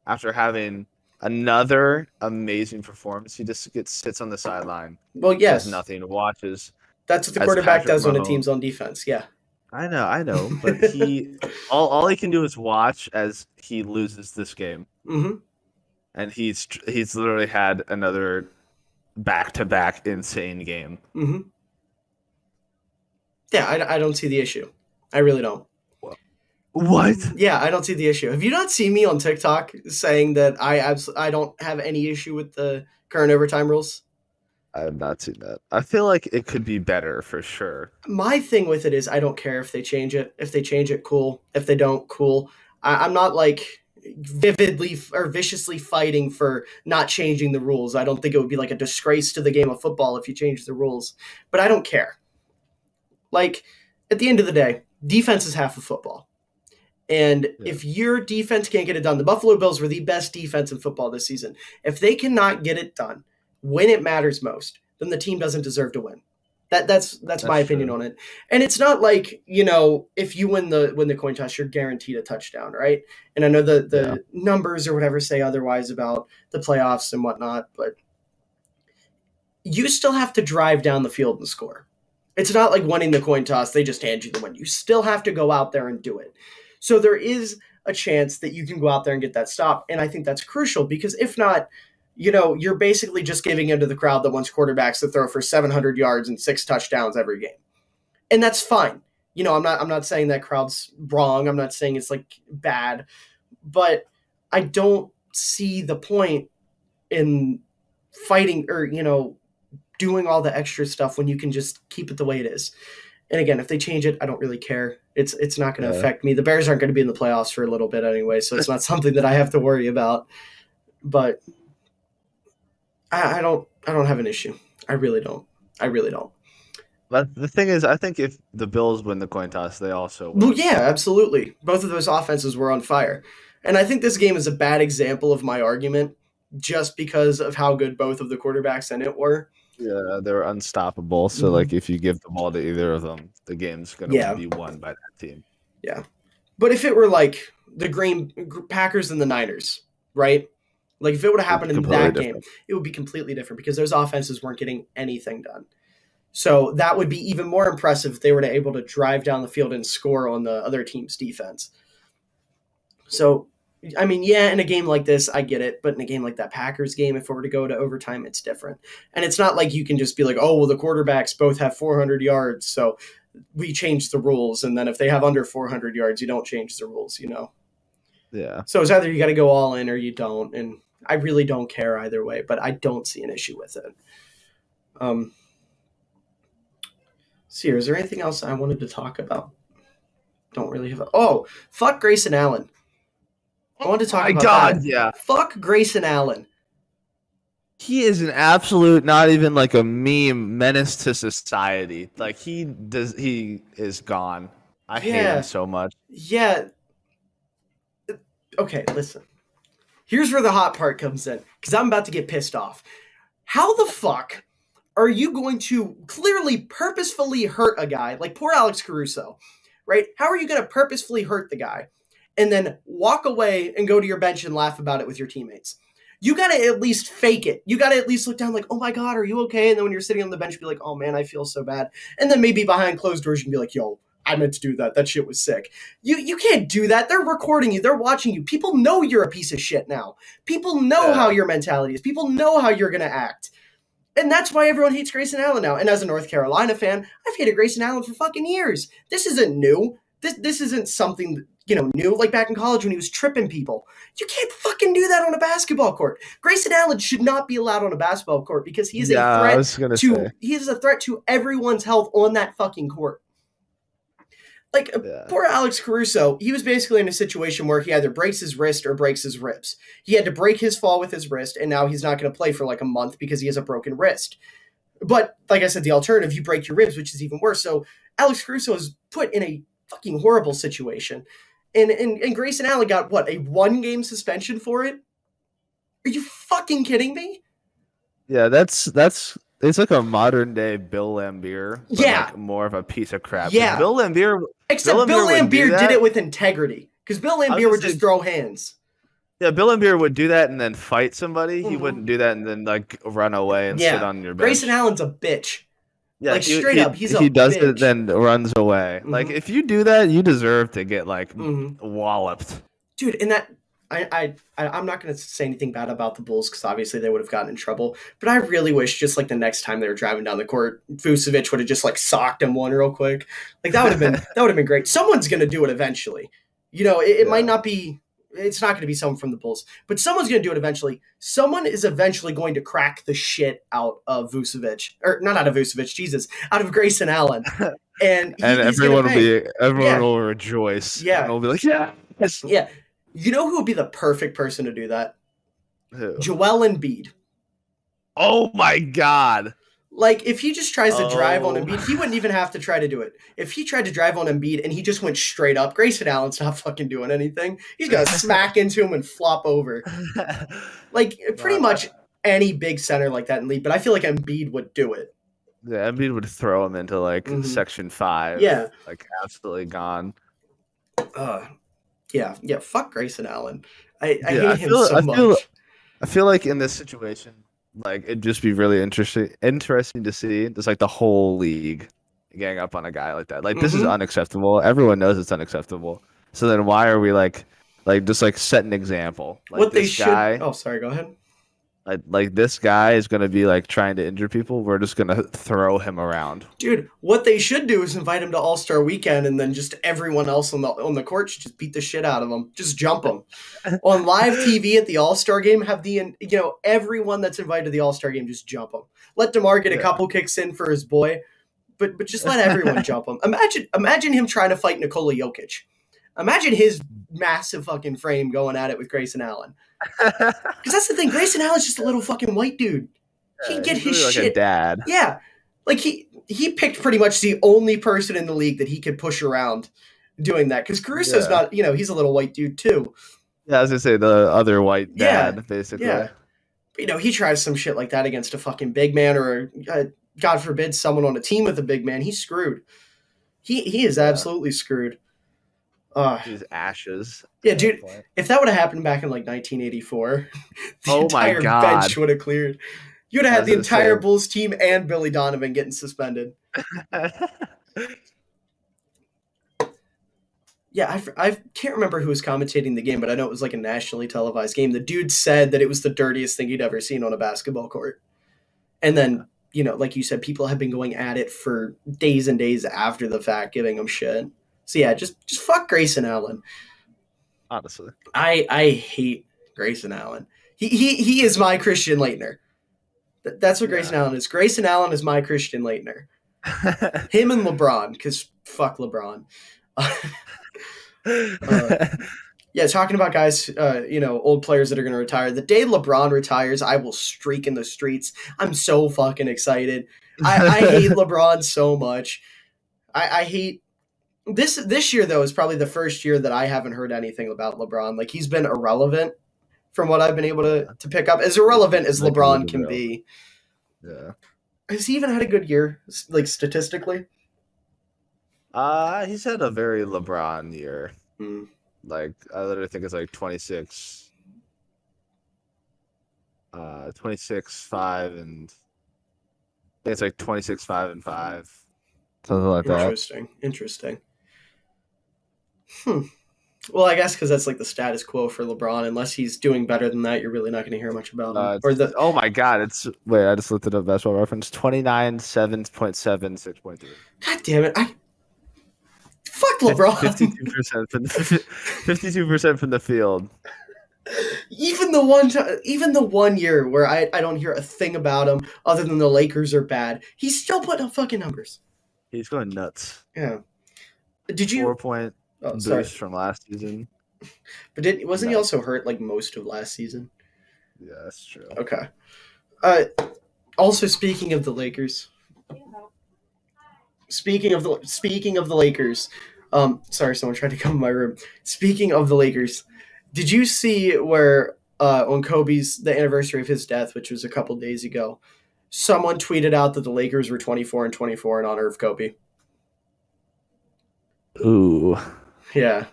after having another amazing performance. He just sits on the sideline. Well, yes. Does nothing, watches. That's what the quarterback does when a team's on defense. Yeah. I know, but all he can do is watch as he loses this game, and he's literally had another back-to-back insane game. Yeah, I don't see the issue. I really don't. What? Yeah, I don't see the issue. Have you not seen me on TikTok saying that I don't have any issue with the current overtime rules? I have not seen that. I feel like it could be better for sure. My thing with it is I don't care if they change it. If they change it, cool. If they don't, cool. I'm not like vividly or viciously fighting for not changing the rules. I don't think it would be like a disgrace to the game of football if you change the rules. But I don't care. Like, at the end of the day, defense is half of football. And if your defense can't get it done, the Buffalo Bills were the best defense in football this season. If they cannot get it done when it matters most, then the team doesn't deserve to win. That's my opinion on it. And it's not like, you know, if you win the coin toss, you're guaranteed a touchdown, right? And I know the numbers or whatever say otherwise about the playoffs and whatnot, but you still have to drive down the field and score. It's not like winning the coin toss, they just hand you the win. You still have to go out there and do it. So there is a chance that you can go out there and get that stop. And I think that's crucial because if not, you know, you're basically just giving into the crowd that wants quarterbacks to throw for 700 yards and 6 touchdowns every game. And that's fine. You know, I'm not saying that crowd's wrong. I'm not saying it's like bad, but I don't see the point in fighting or, you know, doing all the extra stuff when you can just keep it the way it is. And again, if they change it, I don't really care. It's not going to affect me. The Bears aren't going to be in the playoffs for a little bit anyway, so it's not something that I have to worry about. But I don't have an issue. I really don't. But the thing is, I think if the Bills win the coin toss, they also win. Well, yeah, absolutely. Both of those offenses were on fire. And I think this game is a bad example of my argument just because of how good both of the quarterbacks in it were. Yeah, they're unstoppable. So, like, if you give the ball to either of them, the game's going to be won by that team. Yeah. But if it were like the Green Packers and the Niners, right? Like, if it would have happened in that game, it would be completely different because those offenses weren't getting anything done. So that would be even more impressive if they were able to drive down the field and score on the other team's defense. So, I mean, yeah, in a game like this, I get it. But in a game like that Packers game, if it were to go to overtime, it's different. And it's not like you can just be like, oh, well, the quarterbacks both have 400 yards, so we change the rules. And then if they have under 400 yards, you don't change the rules, you know? Yeah. So it's either you got to go all in or you don't. And I really don't care either way, but I don't see an issue with it. See, is there anything else I wanted to talk about? Don't really have Oh, fuck Grayson Allen. I wanted to talk about that. Yeah. Fuck Grayson Allen. He is an absolute, not even like a meme, menace to society. Like he is gone. I hate him so much. Yeah. Okay, listen. Here's where the hot part comes in, because I'm about to get pissed off. How the fuck are you going to clearly purposefully hurt a guy like poor Alex Caruso, right? How are you going to purposefully hurt the guy and then walk away and go to your bench and laugh about it with your teammates? You got to at least fake it. You got to at least look down like, oh my God, are you okay? And then when you're sitting on the bench, be like, oh man, I feel so bad. And then maybe behind closed doors, you can be like, yo, I meant to do that. That shit was sick. You can't do that. They're recording you. They're watching you. People know you're a piece of shit now. People know how your mentality is. People know how you're going to act. And that's why everyone hates Grayson Allen now. And as a North Carolina fan, I've hated Grayson Allen for fucking years. This isn't new. This isn't something, new. Like back in college when he was tripping people. You can't fucking do that on a basketball court. Grayson Allen should not be allowed on a basketball court because he is he is a threat to everyone's health on that fucking court. Like, poor Alex Caruso, he was basically in a situation where he either breaks his wrist or breaks his ribs. He had to break his fall with his wrist, and now he's not going to play for like a month because he has a broken wrist. But, like I said, the alternative, you break your ribs, which is even worse. So, Alex Caruso is put in a fucking horrible situation. And Grayson Allen got, what, a 1-game suspension for it? Are you fucking kidding me? Yeah, it's like a modern day Bill Laimbeer, but like more of a piece of crap. Yeah. Bill Laimbeer did it with integrity. Because Bill Laimbeer would just throw hands. Yeah, Bill Laimbeer would do that and then fight somebody. Mm-hmm. He wouldn't do that and then like run away and sit on your bench. Grayson Allen's a bitch. Yeah, like straight up, he's a bitch. He does it then runs away. Mm-hmm. Like if you do that, you deserve to get like walloped. Dude, and that I'm not going to say anything bad about the Bulls because obviously they would have gotten in trouble. But I really wish just like the next time they were driving down the court, Vucevic would have just like socked him one real quick. Like that would have been great. Someone's going to do it eventually. It might not be. It's not going to be someone from the Bulls, but someone's going to do it eventually. Someone is eventually going to crack the shit out of Vucevic, or not out of Vucevic, Jesus, out of Grayson Allen, and everyone will rejoice. Yeah, and will be like, yeah. You know who would be the perfect person to do that? Who? Joel Embiid. Oh my God. Like, if he just tries to drive on Embiid, he wouldn't even have to try to do it. If he tried to drive on Embiid and he just went straight up, Grayson Allen's not fucking doing anything. He's going to smack into him and flop over. Like, pretty much any big center like that in the league, but I feel like Embiid would do it. Yeah, Embiid would throw him into, like, Section 5. Yeah. Like, absolutely gone. Yeah, fuck Grayson Allen. I hate him so much. I feel like in this situation, like it'd just be really interesting to see just like the whole league gang up on a guy like that. Like this is unacceptable. Everyone knows it's unacceptable. So then why are we like just like set an example? Like what they should. Oh, sorry. Go ahead. Like this guy is gonna be like trying to injure people. We're just gonna throw him around, dude. What they should do is invite him to All-Star Weekend, and then just everyone else on the court should just beat the shit out of him, just jump him on live TV at the All-Star game. Have everyone that's invited to the All-Star game just jump him. Let DeMar get a couple kicks in for his boy, but just let everyone jump him. Imagine him trying to fight Nikola Jokic. Imagine his massive fucking frame going at it with Grayson Allen. Because that's the thing. Grayson Allen's just a little fucking white dude. He get his really shit. Like a dad. Yeah. Like he picked pretty much the only person in the league that he could push around doing that. Because Caruso's not, he's a little white dude too. Yeah, I was going to say the other white dad, basically. Yeah. But, he tries some shit like that against a fucking big man or, God forbid, someone on a team with a big man. He's screwed. He is absolutely screwed. These ashes. Yeah, dude. If that would have happened back in like 1984, the entire bench would have cleared. You'd have I had was the gonna say. entire Bulls team and Billy Donovan getting suspended. Yeah, I can't remember who was commentating the game, but I know it was like a nationally televised game. The dude said that it was the dirtiest thing he'd ever seen on a basketball court. And then, like you said, people have been going at it for days and days after the fact, giving him shit. So yeah, just fuck Grayson Allen. Honestly, I hate Grayson Allen. He is my Christian Laettner. That's what Grayson Allen is. Grayson Allen is my Christian Laettner. Him and LeBron, because fuck LeBron. Yeah, talking about guys, old players that are going to retire. The day LeBron retires, I will streak in the streets. I'm so fucking excited. I hate LeBron so much. I hate this year though is probably the first year that I haven't heard anything about LeBron. Like he's been irrelevant from what I've been able to pick up. As irrelevant as LeBron can be. Yeah. Has he even had a good year, like statistically? He's had a very LeBron year. Mm. Like I literally think it's like 26, 5, and I think it's like 26, 5, and 5, something like that. Interesting. Well, I guess because that's like the status quo for LeBron. Unless he's doing better than that, you're really not going to hear much about him. Oh my God! I just looked it up. Basketball Reference 29, 7.7, 6.3. God damn it! Fuck LeBron. 52% from the field. Even the one year where I don't hear a thing about him other than the Lakers are bad, he's still putting up fucking numbers. He's going nuts. Yeah. Did you 4-point boost from last season? But wasn't he also hurt like most of last season? Yeah, that's true. Okay. Also, speaking of the Lakers. Speaking of the Lakers, sorry, someone tried to come in my room. Speaking of the Lakers, did you see where on the anniversary of his death, which was a couple days ago, someone tweeted out that the Lakers were 24-24 in honor of Kobe? Ooh. Yeah.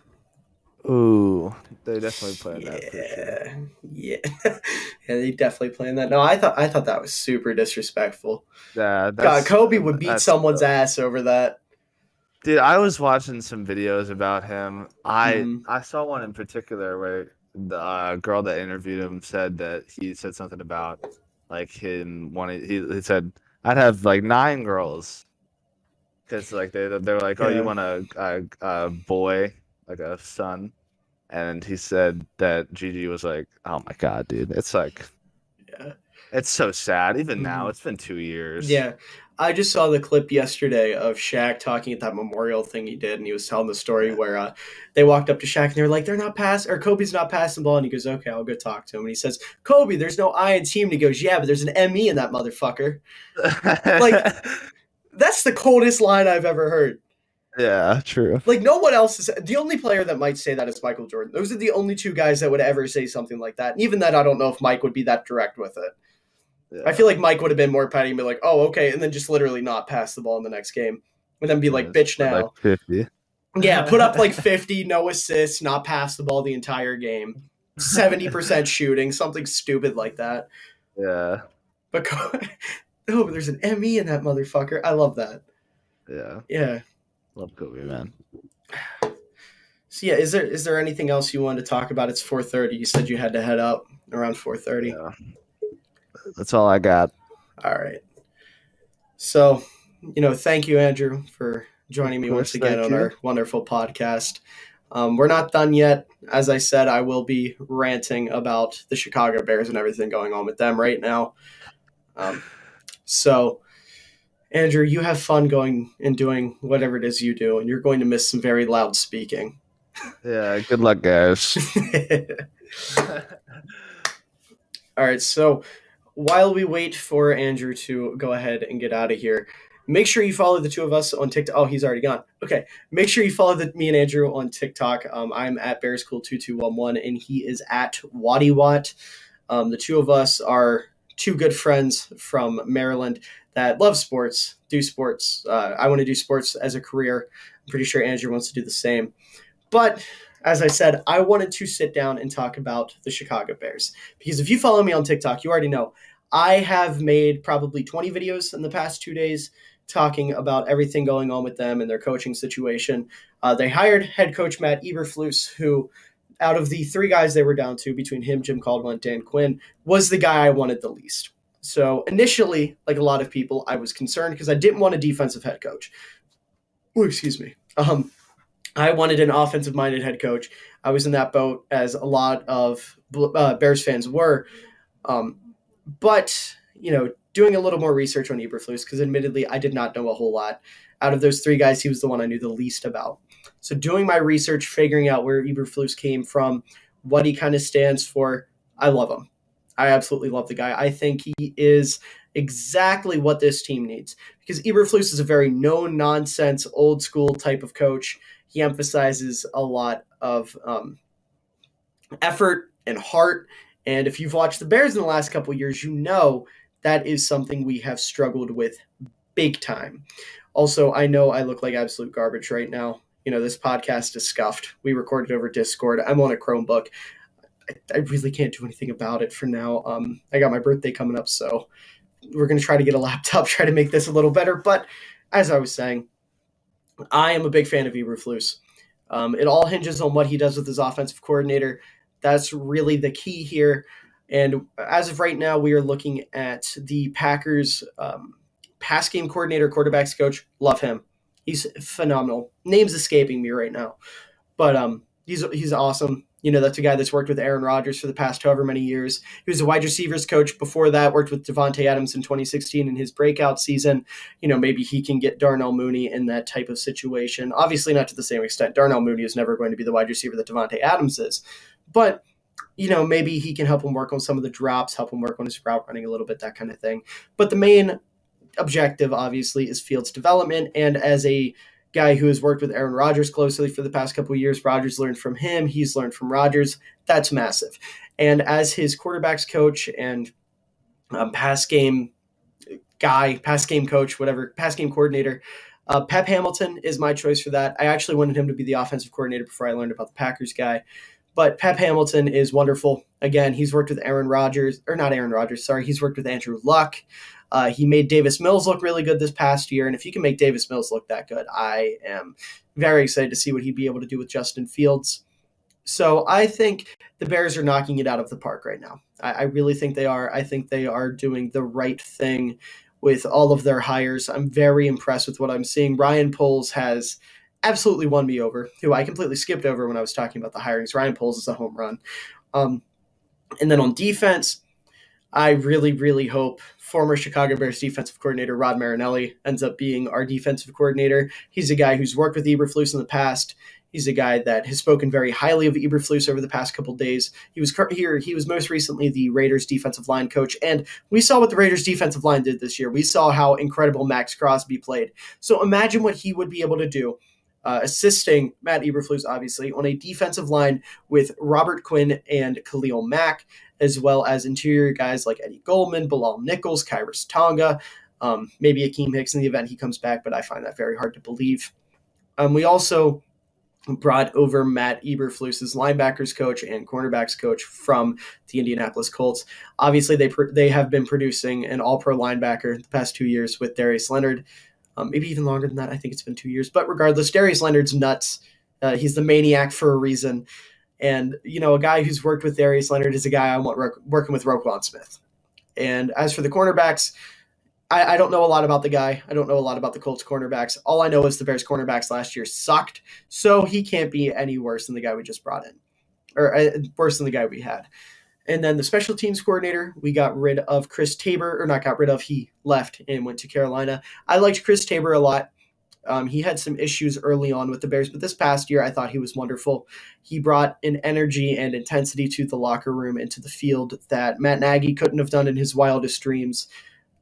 Ooh. They definitely planned that for sure. Yeah. Yeah, they definitely planned that. No, I thought that was super disrespectful. Yeah, God, Kobe would beat someone's ass over that. Dude, I was watching some videos about him. I saw one in particular where the girl that interviewed him said that he said something about like him wanting. He said, "I'd have like 9 girls," because like they were like, "Oh, you want a boy, like a son," and he said that Gigi was like, "Oh my God, dude, it's like." Yeah. It's so sad. Even now, it's been 2 years. Yeah. I just saw the clip yesterday of Shaq talking at that memorial thing he did, and he was telling the story where they walked up to Shaq and they were like, Kobe's not passing the ball, and he goes, okay, I'll go talk to him. And he says, Kobe, there's no I in team. And he goes, yeah, but there's an M-E in that motherfucker. Like, that's the coldest line I've ever heard. Yeah, true. Like, no one else is – the only player that might say that is Michael Jordan. Those are the only 2 guys that would ever say something like that. And even then, I don't know if Mike would be that direct with it. Yeah. I feel like Mike would have been more petty and be like, oh, okay, and then just literally not pass the ball in the next game. And then be like, bitch now. Like 50. Yeah, put up like 50, no assists, not pass the ball the entire game. 70% shooting, something stupid like that. Yeah. But there's an M-E in that motherfucker. I love that. Yeah. Yeah. Love Kobe, man. So yeah, is there anything else you wanted to talk about? It's 4:30. You said you had to head up around 4:30. Yeah. That's all I got. All right. So, thank you, Andrew, for joining me once again on our wonderful podcast. We're not done yet. As I said, I will be ranting about the Chicago Bears and everything going on with them right now. So, Andrew, you have fun going and doing whatever it is you do, and you're going to miss some very loud speaking. Yeah, good luck, guys. All right, so while we wait for Andrew to go ahead and get out of here, make sure you follow the 2 of us on TikTok. Oh, he's already gone. Okay, make sure you follow me and Andrew on TikTok. I'm at BearsCool2211, and he is at WattyWatt. The 2 of us are 2 good friends from Maryland that love sports, do sports. I want to do sports as a career. I'm pretty sure Andrew wants to do the same. But as I said, I wanted to sit down and talk about the Chicago Bears. Because if you follow me on TikTok, you already know I have made probably 20 videos in the past 2 days talking about everything going on with them and their coaching situation. They hired head coach Matt Eberflus, who, out of the 3 guys they were down to, between him, Jim Caldwell, and Dan Quinn, was the guy I wanted the least. So initially, like a lot of people, I was concerned because I didn't want a defensive head coach. Oh, excuse me. I wanted an offensive-minded head coach. I was in that boat, as a lot of Bears fans were. But, doing a little more research on Eberflus, because admittedly I did not know a whole lot. Out of those 3 guys, he was the one I knew the least about. So doing my research, figuring out where Eberflus came from, what he kind of stands for, I love him. I absolutely love the guy. I think he is exactly what this team needs, because Eberflus is a very no-nonsense, old-school type of coach. He emphasizes a lot of effort and heart, and if you've watched the Bears in the last couple of years, you know that is something we have struggled with big time. Also, I know I look like absolute garbage right now. This podcast is scuffed. We recorded over Discord. I'm on a Chromebook. I really can't do anything about it for now. I got my birthday coming up, so we're going to try to get a laptop, try to make this a little better. But as I was saying, I am a big fan of Eberflus. It all hinges on what he does with his offensive coordinator. That's really the key here. And as of right now, we are looking at the Packers pass game coordinator, quarterbacks coach. Love him. He's phenomenal. Name's escaping me right now. But he's awesome. That's a guy that's worked with Aaron Rodgers for the past however many years. He was a wide receivers coach before that, worked with Devontae Adams in 2016 in his breakout season. Maybe he can get Darnell Mooney in that type of situation. Obviously not to the same extent. Darnell Mooney is never going to be the wide receiver that Devontae Adams is. But, maybe he can help him work on some of the drops, help him work on his route running a little bit, that kind of thing. But the main objective, obviously, is Fields' development. And as a guy who has worked with Aaron Rodgers closely for the past couple of years, Rodgers learned from him. He's learned from Rodgers. That's massive. And as his quarterbacks coach and pass game guy, pass game coach, whatever, pass game coordinator, Pep Hamilton is my choice for that. I actually wanted him to be the offensive coordinator before I learned about the Packers guy. But Pep Hamilton is wonderful. Again, he's worked with he's worked with Andrew Luck. He made Davis Mills look really good this past year. And if you can make Davis Mills look that good, I am very excited to see what he'd be able to do with Justin Fields. So I think the Bears are knocking it out of the park right now. I really think they are. I think they are doing the right thing with all of their hires. I'm very impressed with what I'm seeing. Ryan Poles has absolutely won me over, who I completely skipped over when I was talking about the hirings. Ryan Poles is a home run. And then on defense, I really, really hope former Chicago Bears defensive coordinator Rod Marinelli ends up being our defensive coordinator. He's a guy who's worked with Eberflus in the past. He's a guy that has spoken very highly of Eberflus over the past couple of days. He was here. He was most recently the Raiders defensive line coach, and we saw what the Raiders defensive line did this year. We saw how incredible Max Crosby played. So imagine what he would be able to do, assisting Matt Eberflus, obviously, on a defensive line with Robert Quinn and Khalil Mack, as well as interior guys like Eddie Goldman, Bilal Nichols, Kyrus Tonga, maybe Akeem Hicks in the event he comes back, but I find that very hard to believe. We also brought over Matt Eberflus's linebackers coach and cornerbacks coach from the Indianapolis Colts. Obviously, they have been producing an all-pro linebacker the past 2 years with Darius Leonard. Maybe even longer than that. I think it's been 2 years. But regardless, Darius Leonard's nuts. He's the maniac for a reason. And, a guy who's worked with Darius Leonard is a guy I want working with Roquan Smith. And as for the cornerbacks, I don't know a lot about the guy. I don't know a lot about the Colts cornerbacks. All I know is the Bears cornerbacks last year sucked. So he can't be any worse than the guy we just brought in. Or worse than the guy we had. And then the special teams coordinator, we got rid of Chris Tabor, or not got rid of, he left and went to Carolina. I liked Chris Tabor a lot. He had some issues early on with the Bears, but this past year I thought he was wonderful. He brought an energy and intensity to the locker room and to the field that Matt Nagy couldn't have done in his wildest dreams.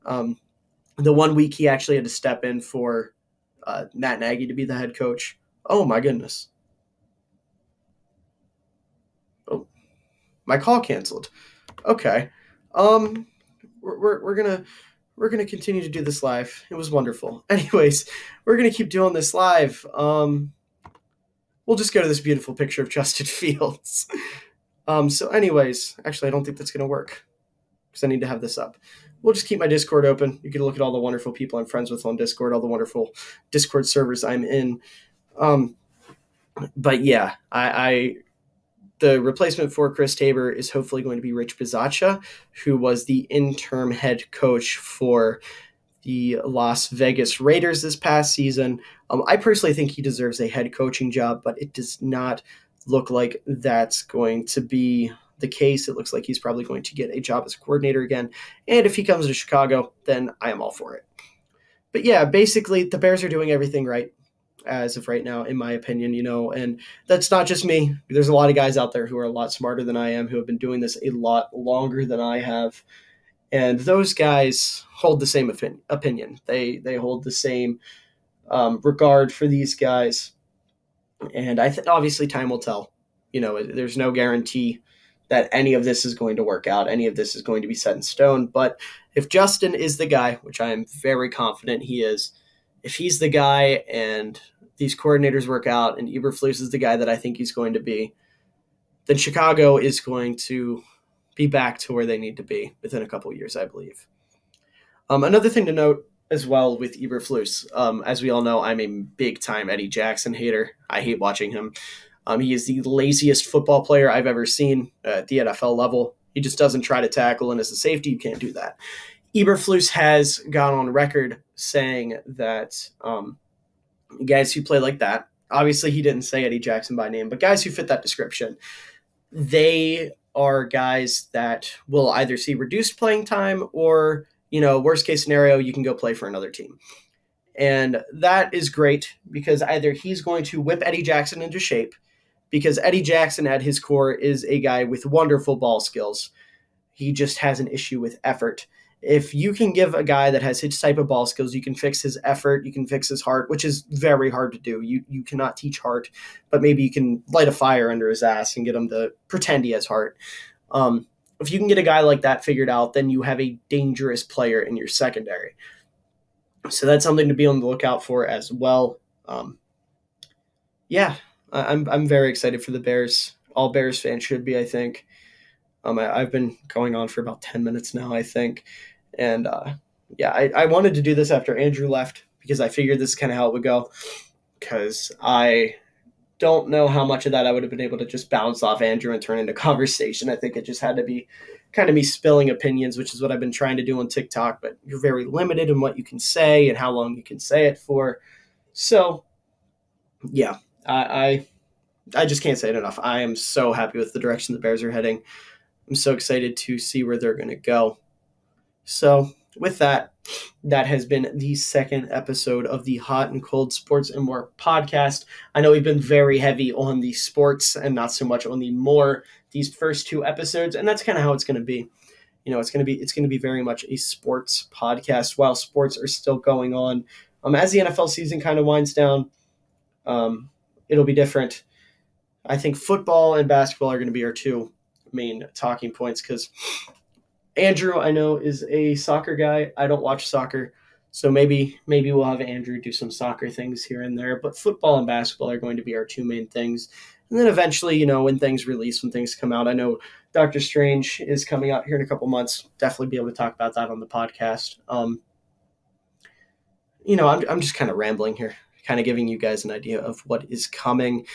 The 1 week he actually had to step in for Matt Nagy to be the head coach. Oh my goodness. My call canceled. Okay. We're gonna continue to do this live. It was wonderful. Anyways, we're gonna keep doing this live. We'll just go to this beautiful picture of Justin Fields. So anyways, actually I don't think that's gonna work. because I need to have this up. We'll just keep my Discord open. You can look at all the wonderful people I'm friends with on Discord, all the wonderful Discord servers I'm in. But yeah, the replacement for Chris Tabor is hopefully going to be Rich Bisaccia, who was the interim head coach for the Las Vegas Raiders this past season. I personally think he deserves a head coaching job, but it does not look like that's going to be the case. It looks like he's probably going to get a job as a coordinator again. And if he comes to Chicago, then I am all for it. But yeah, basically the Bears are doing everything right as of right now, in my opinion, and that's not just me. There's a lot of guys out there who are a lot smarter than I am, who have been doing this a lot longer than I have. And those guys hold the same opinion. They hold the same regard for these guys. And I think obviously time will tell. There's no guarantee that any of this is going to work out. Any of this is going to be set in stone. But if Justin is the guy, which I am very confident he is, if he's the guy and these coordinators work out and Eberflus is the guy that I think he's going to be, then Chicago is going to be back to where they need to be within a couple of years, I believe. Another thing to note as well with Eberflus, as we all know, I'm a big-time Eddie Jackson hater. I hate watching him. He is the laziest football player I've ever seen at the NFL level. He just doesn't try to tackle, and as a safety, you can't do that. Eberflus has gone on record saying that guys who play like that, obviously he didn't say Eddie Jackson by name, but guys who fit that description, they are guys that will either see reduced playing time or, worst case scenario, you can go play for another team. And that is great because either he's going to whip Eddie Jackson into shape, because Eddie Jackson at his core is a guy with wonderful ball skills. He just has an issue with effort. If you can give a guy that has his type of ball skills, you can fix his effort, you can fix his heart, which is very hard to do. You cannot teach heart, but maybe you can light a fire under his ass and get him to pretend he has heart. If you can get a guy like that figured out, then you have a dangerous player in your secondary. So that's something to be on the lookout for as well. I'm very excited for the Bears. All Bears fans should be, I think. I've been going on for about 10 minutes now, I think. And I wanted to do this after Andrew left because I figured this is kind of how it would go, because I don't know how much of that I would have been able to just bounce off Andrew and turn into conversation. I think it just had to be kind of me spilling opinions, which is what I've been trying to do on TikTok, but you're very limited in what you can say and how long you can say it for. So, yeah, I just can't say it enough. I am so happy with the direction the Bears are heading. I'm so excited to see where they're going to go. So with that has been the second episode of the Hot and Cold Sports and More podcast. I know we've been very heavy on the sports and not so much on the more these first two episodes, and that's kind of how it's going to be. It's going to be very much a sports podcast while sports are still going on. As the NFL season kind of winds down, it'll be different. I think football and basketball are going to be our two main talking points, because Andrew, I know, is a soccer guy. I don't watch soccer, so maybe we'll have Andrew do some soccer things here and there, but football and basketball are going to be our two main things. And then eventually, when things release, when things come out, I know Doctor Strange is coming out here in a couple months. Definitely be able to talk about that on the podcast. I'm just kind of rambling here, kind of giving you guys an idea of what is coming.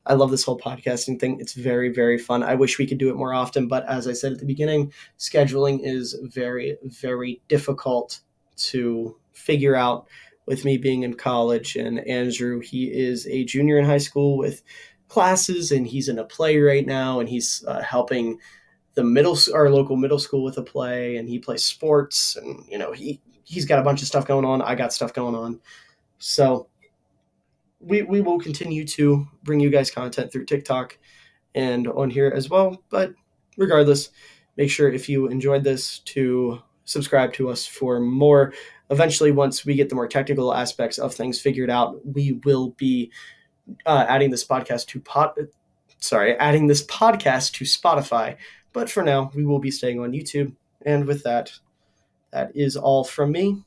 I love this whole podcasting thing. It's very, very fun. I wish we could do it more often, but as I said at the beginning, scheduling is very, very difficult to figure out with me being in college. And Andrew, he is a junior in high school with classes, and he's in a play right now, and he's helping our local middle school with a play, and he plays sports, and he's got a bunch of stuff going on. I got stuff going on. So we will continue to bring you guys content through TikTok and on here as well. But regardless, make sure if you enjoyed this to subscribe to us for more. Eventually, once we get the more technical aspects of things figured out, we will be adding this podcast to Spotify. But for now, we will be staying on YouTube. And with that is all from me.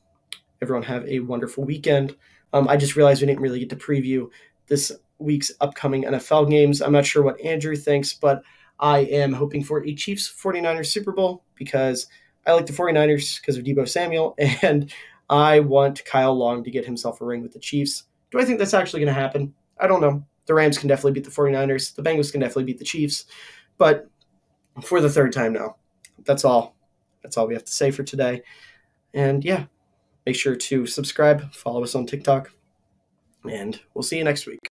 Everyone have a wonderful weekend. I just realized we didn't really get to preview this week's upcoming NFL games. I'm not sure what Andrew thinks, but I am hoping for a Chiefs 49ers Super Bowl, because I like the 49ers because of Deebo Samuel, and I want Kyle Long to get himself a ring with the Chiefs. Do I think that's actually going to happen? I don't know. The Rams can definitely beat the 49ers. The Bengals can definitely beat the Chiefs. But for the third time now, that's all. That's all we have to say for today. And yeah, make sure to subscribe, follow us on TikTok, and we'll see you next week.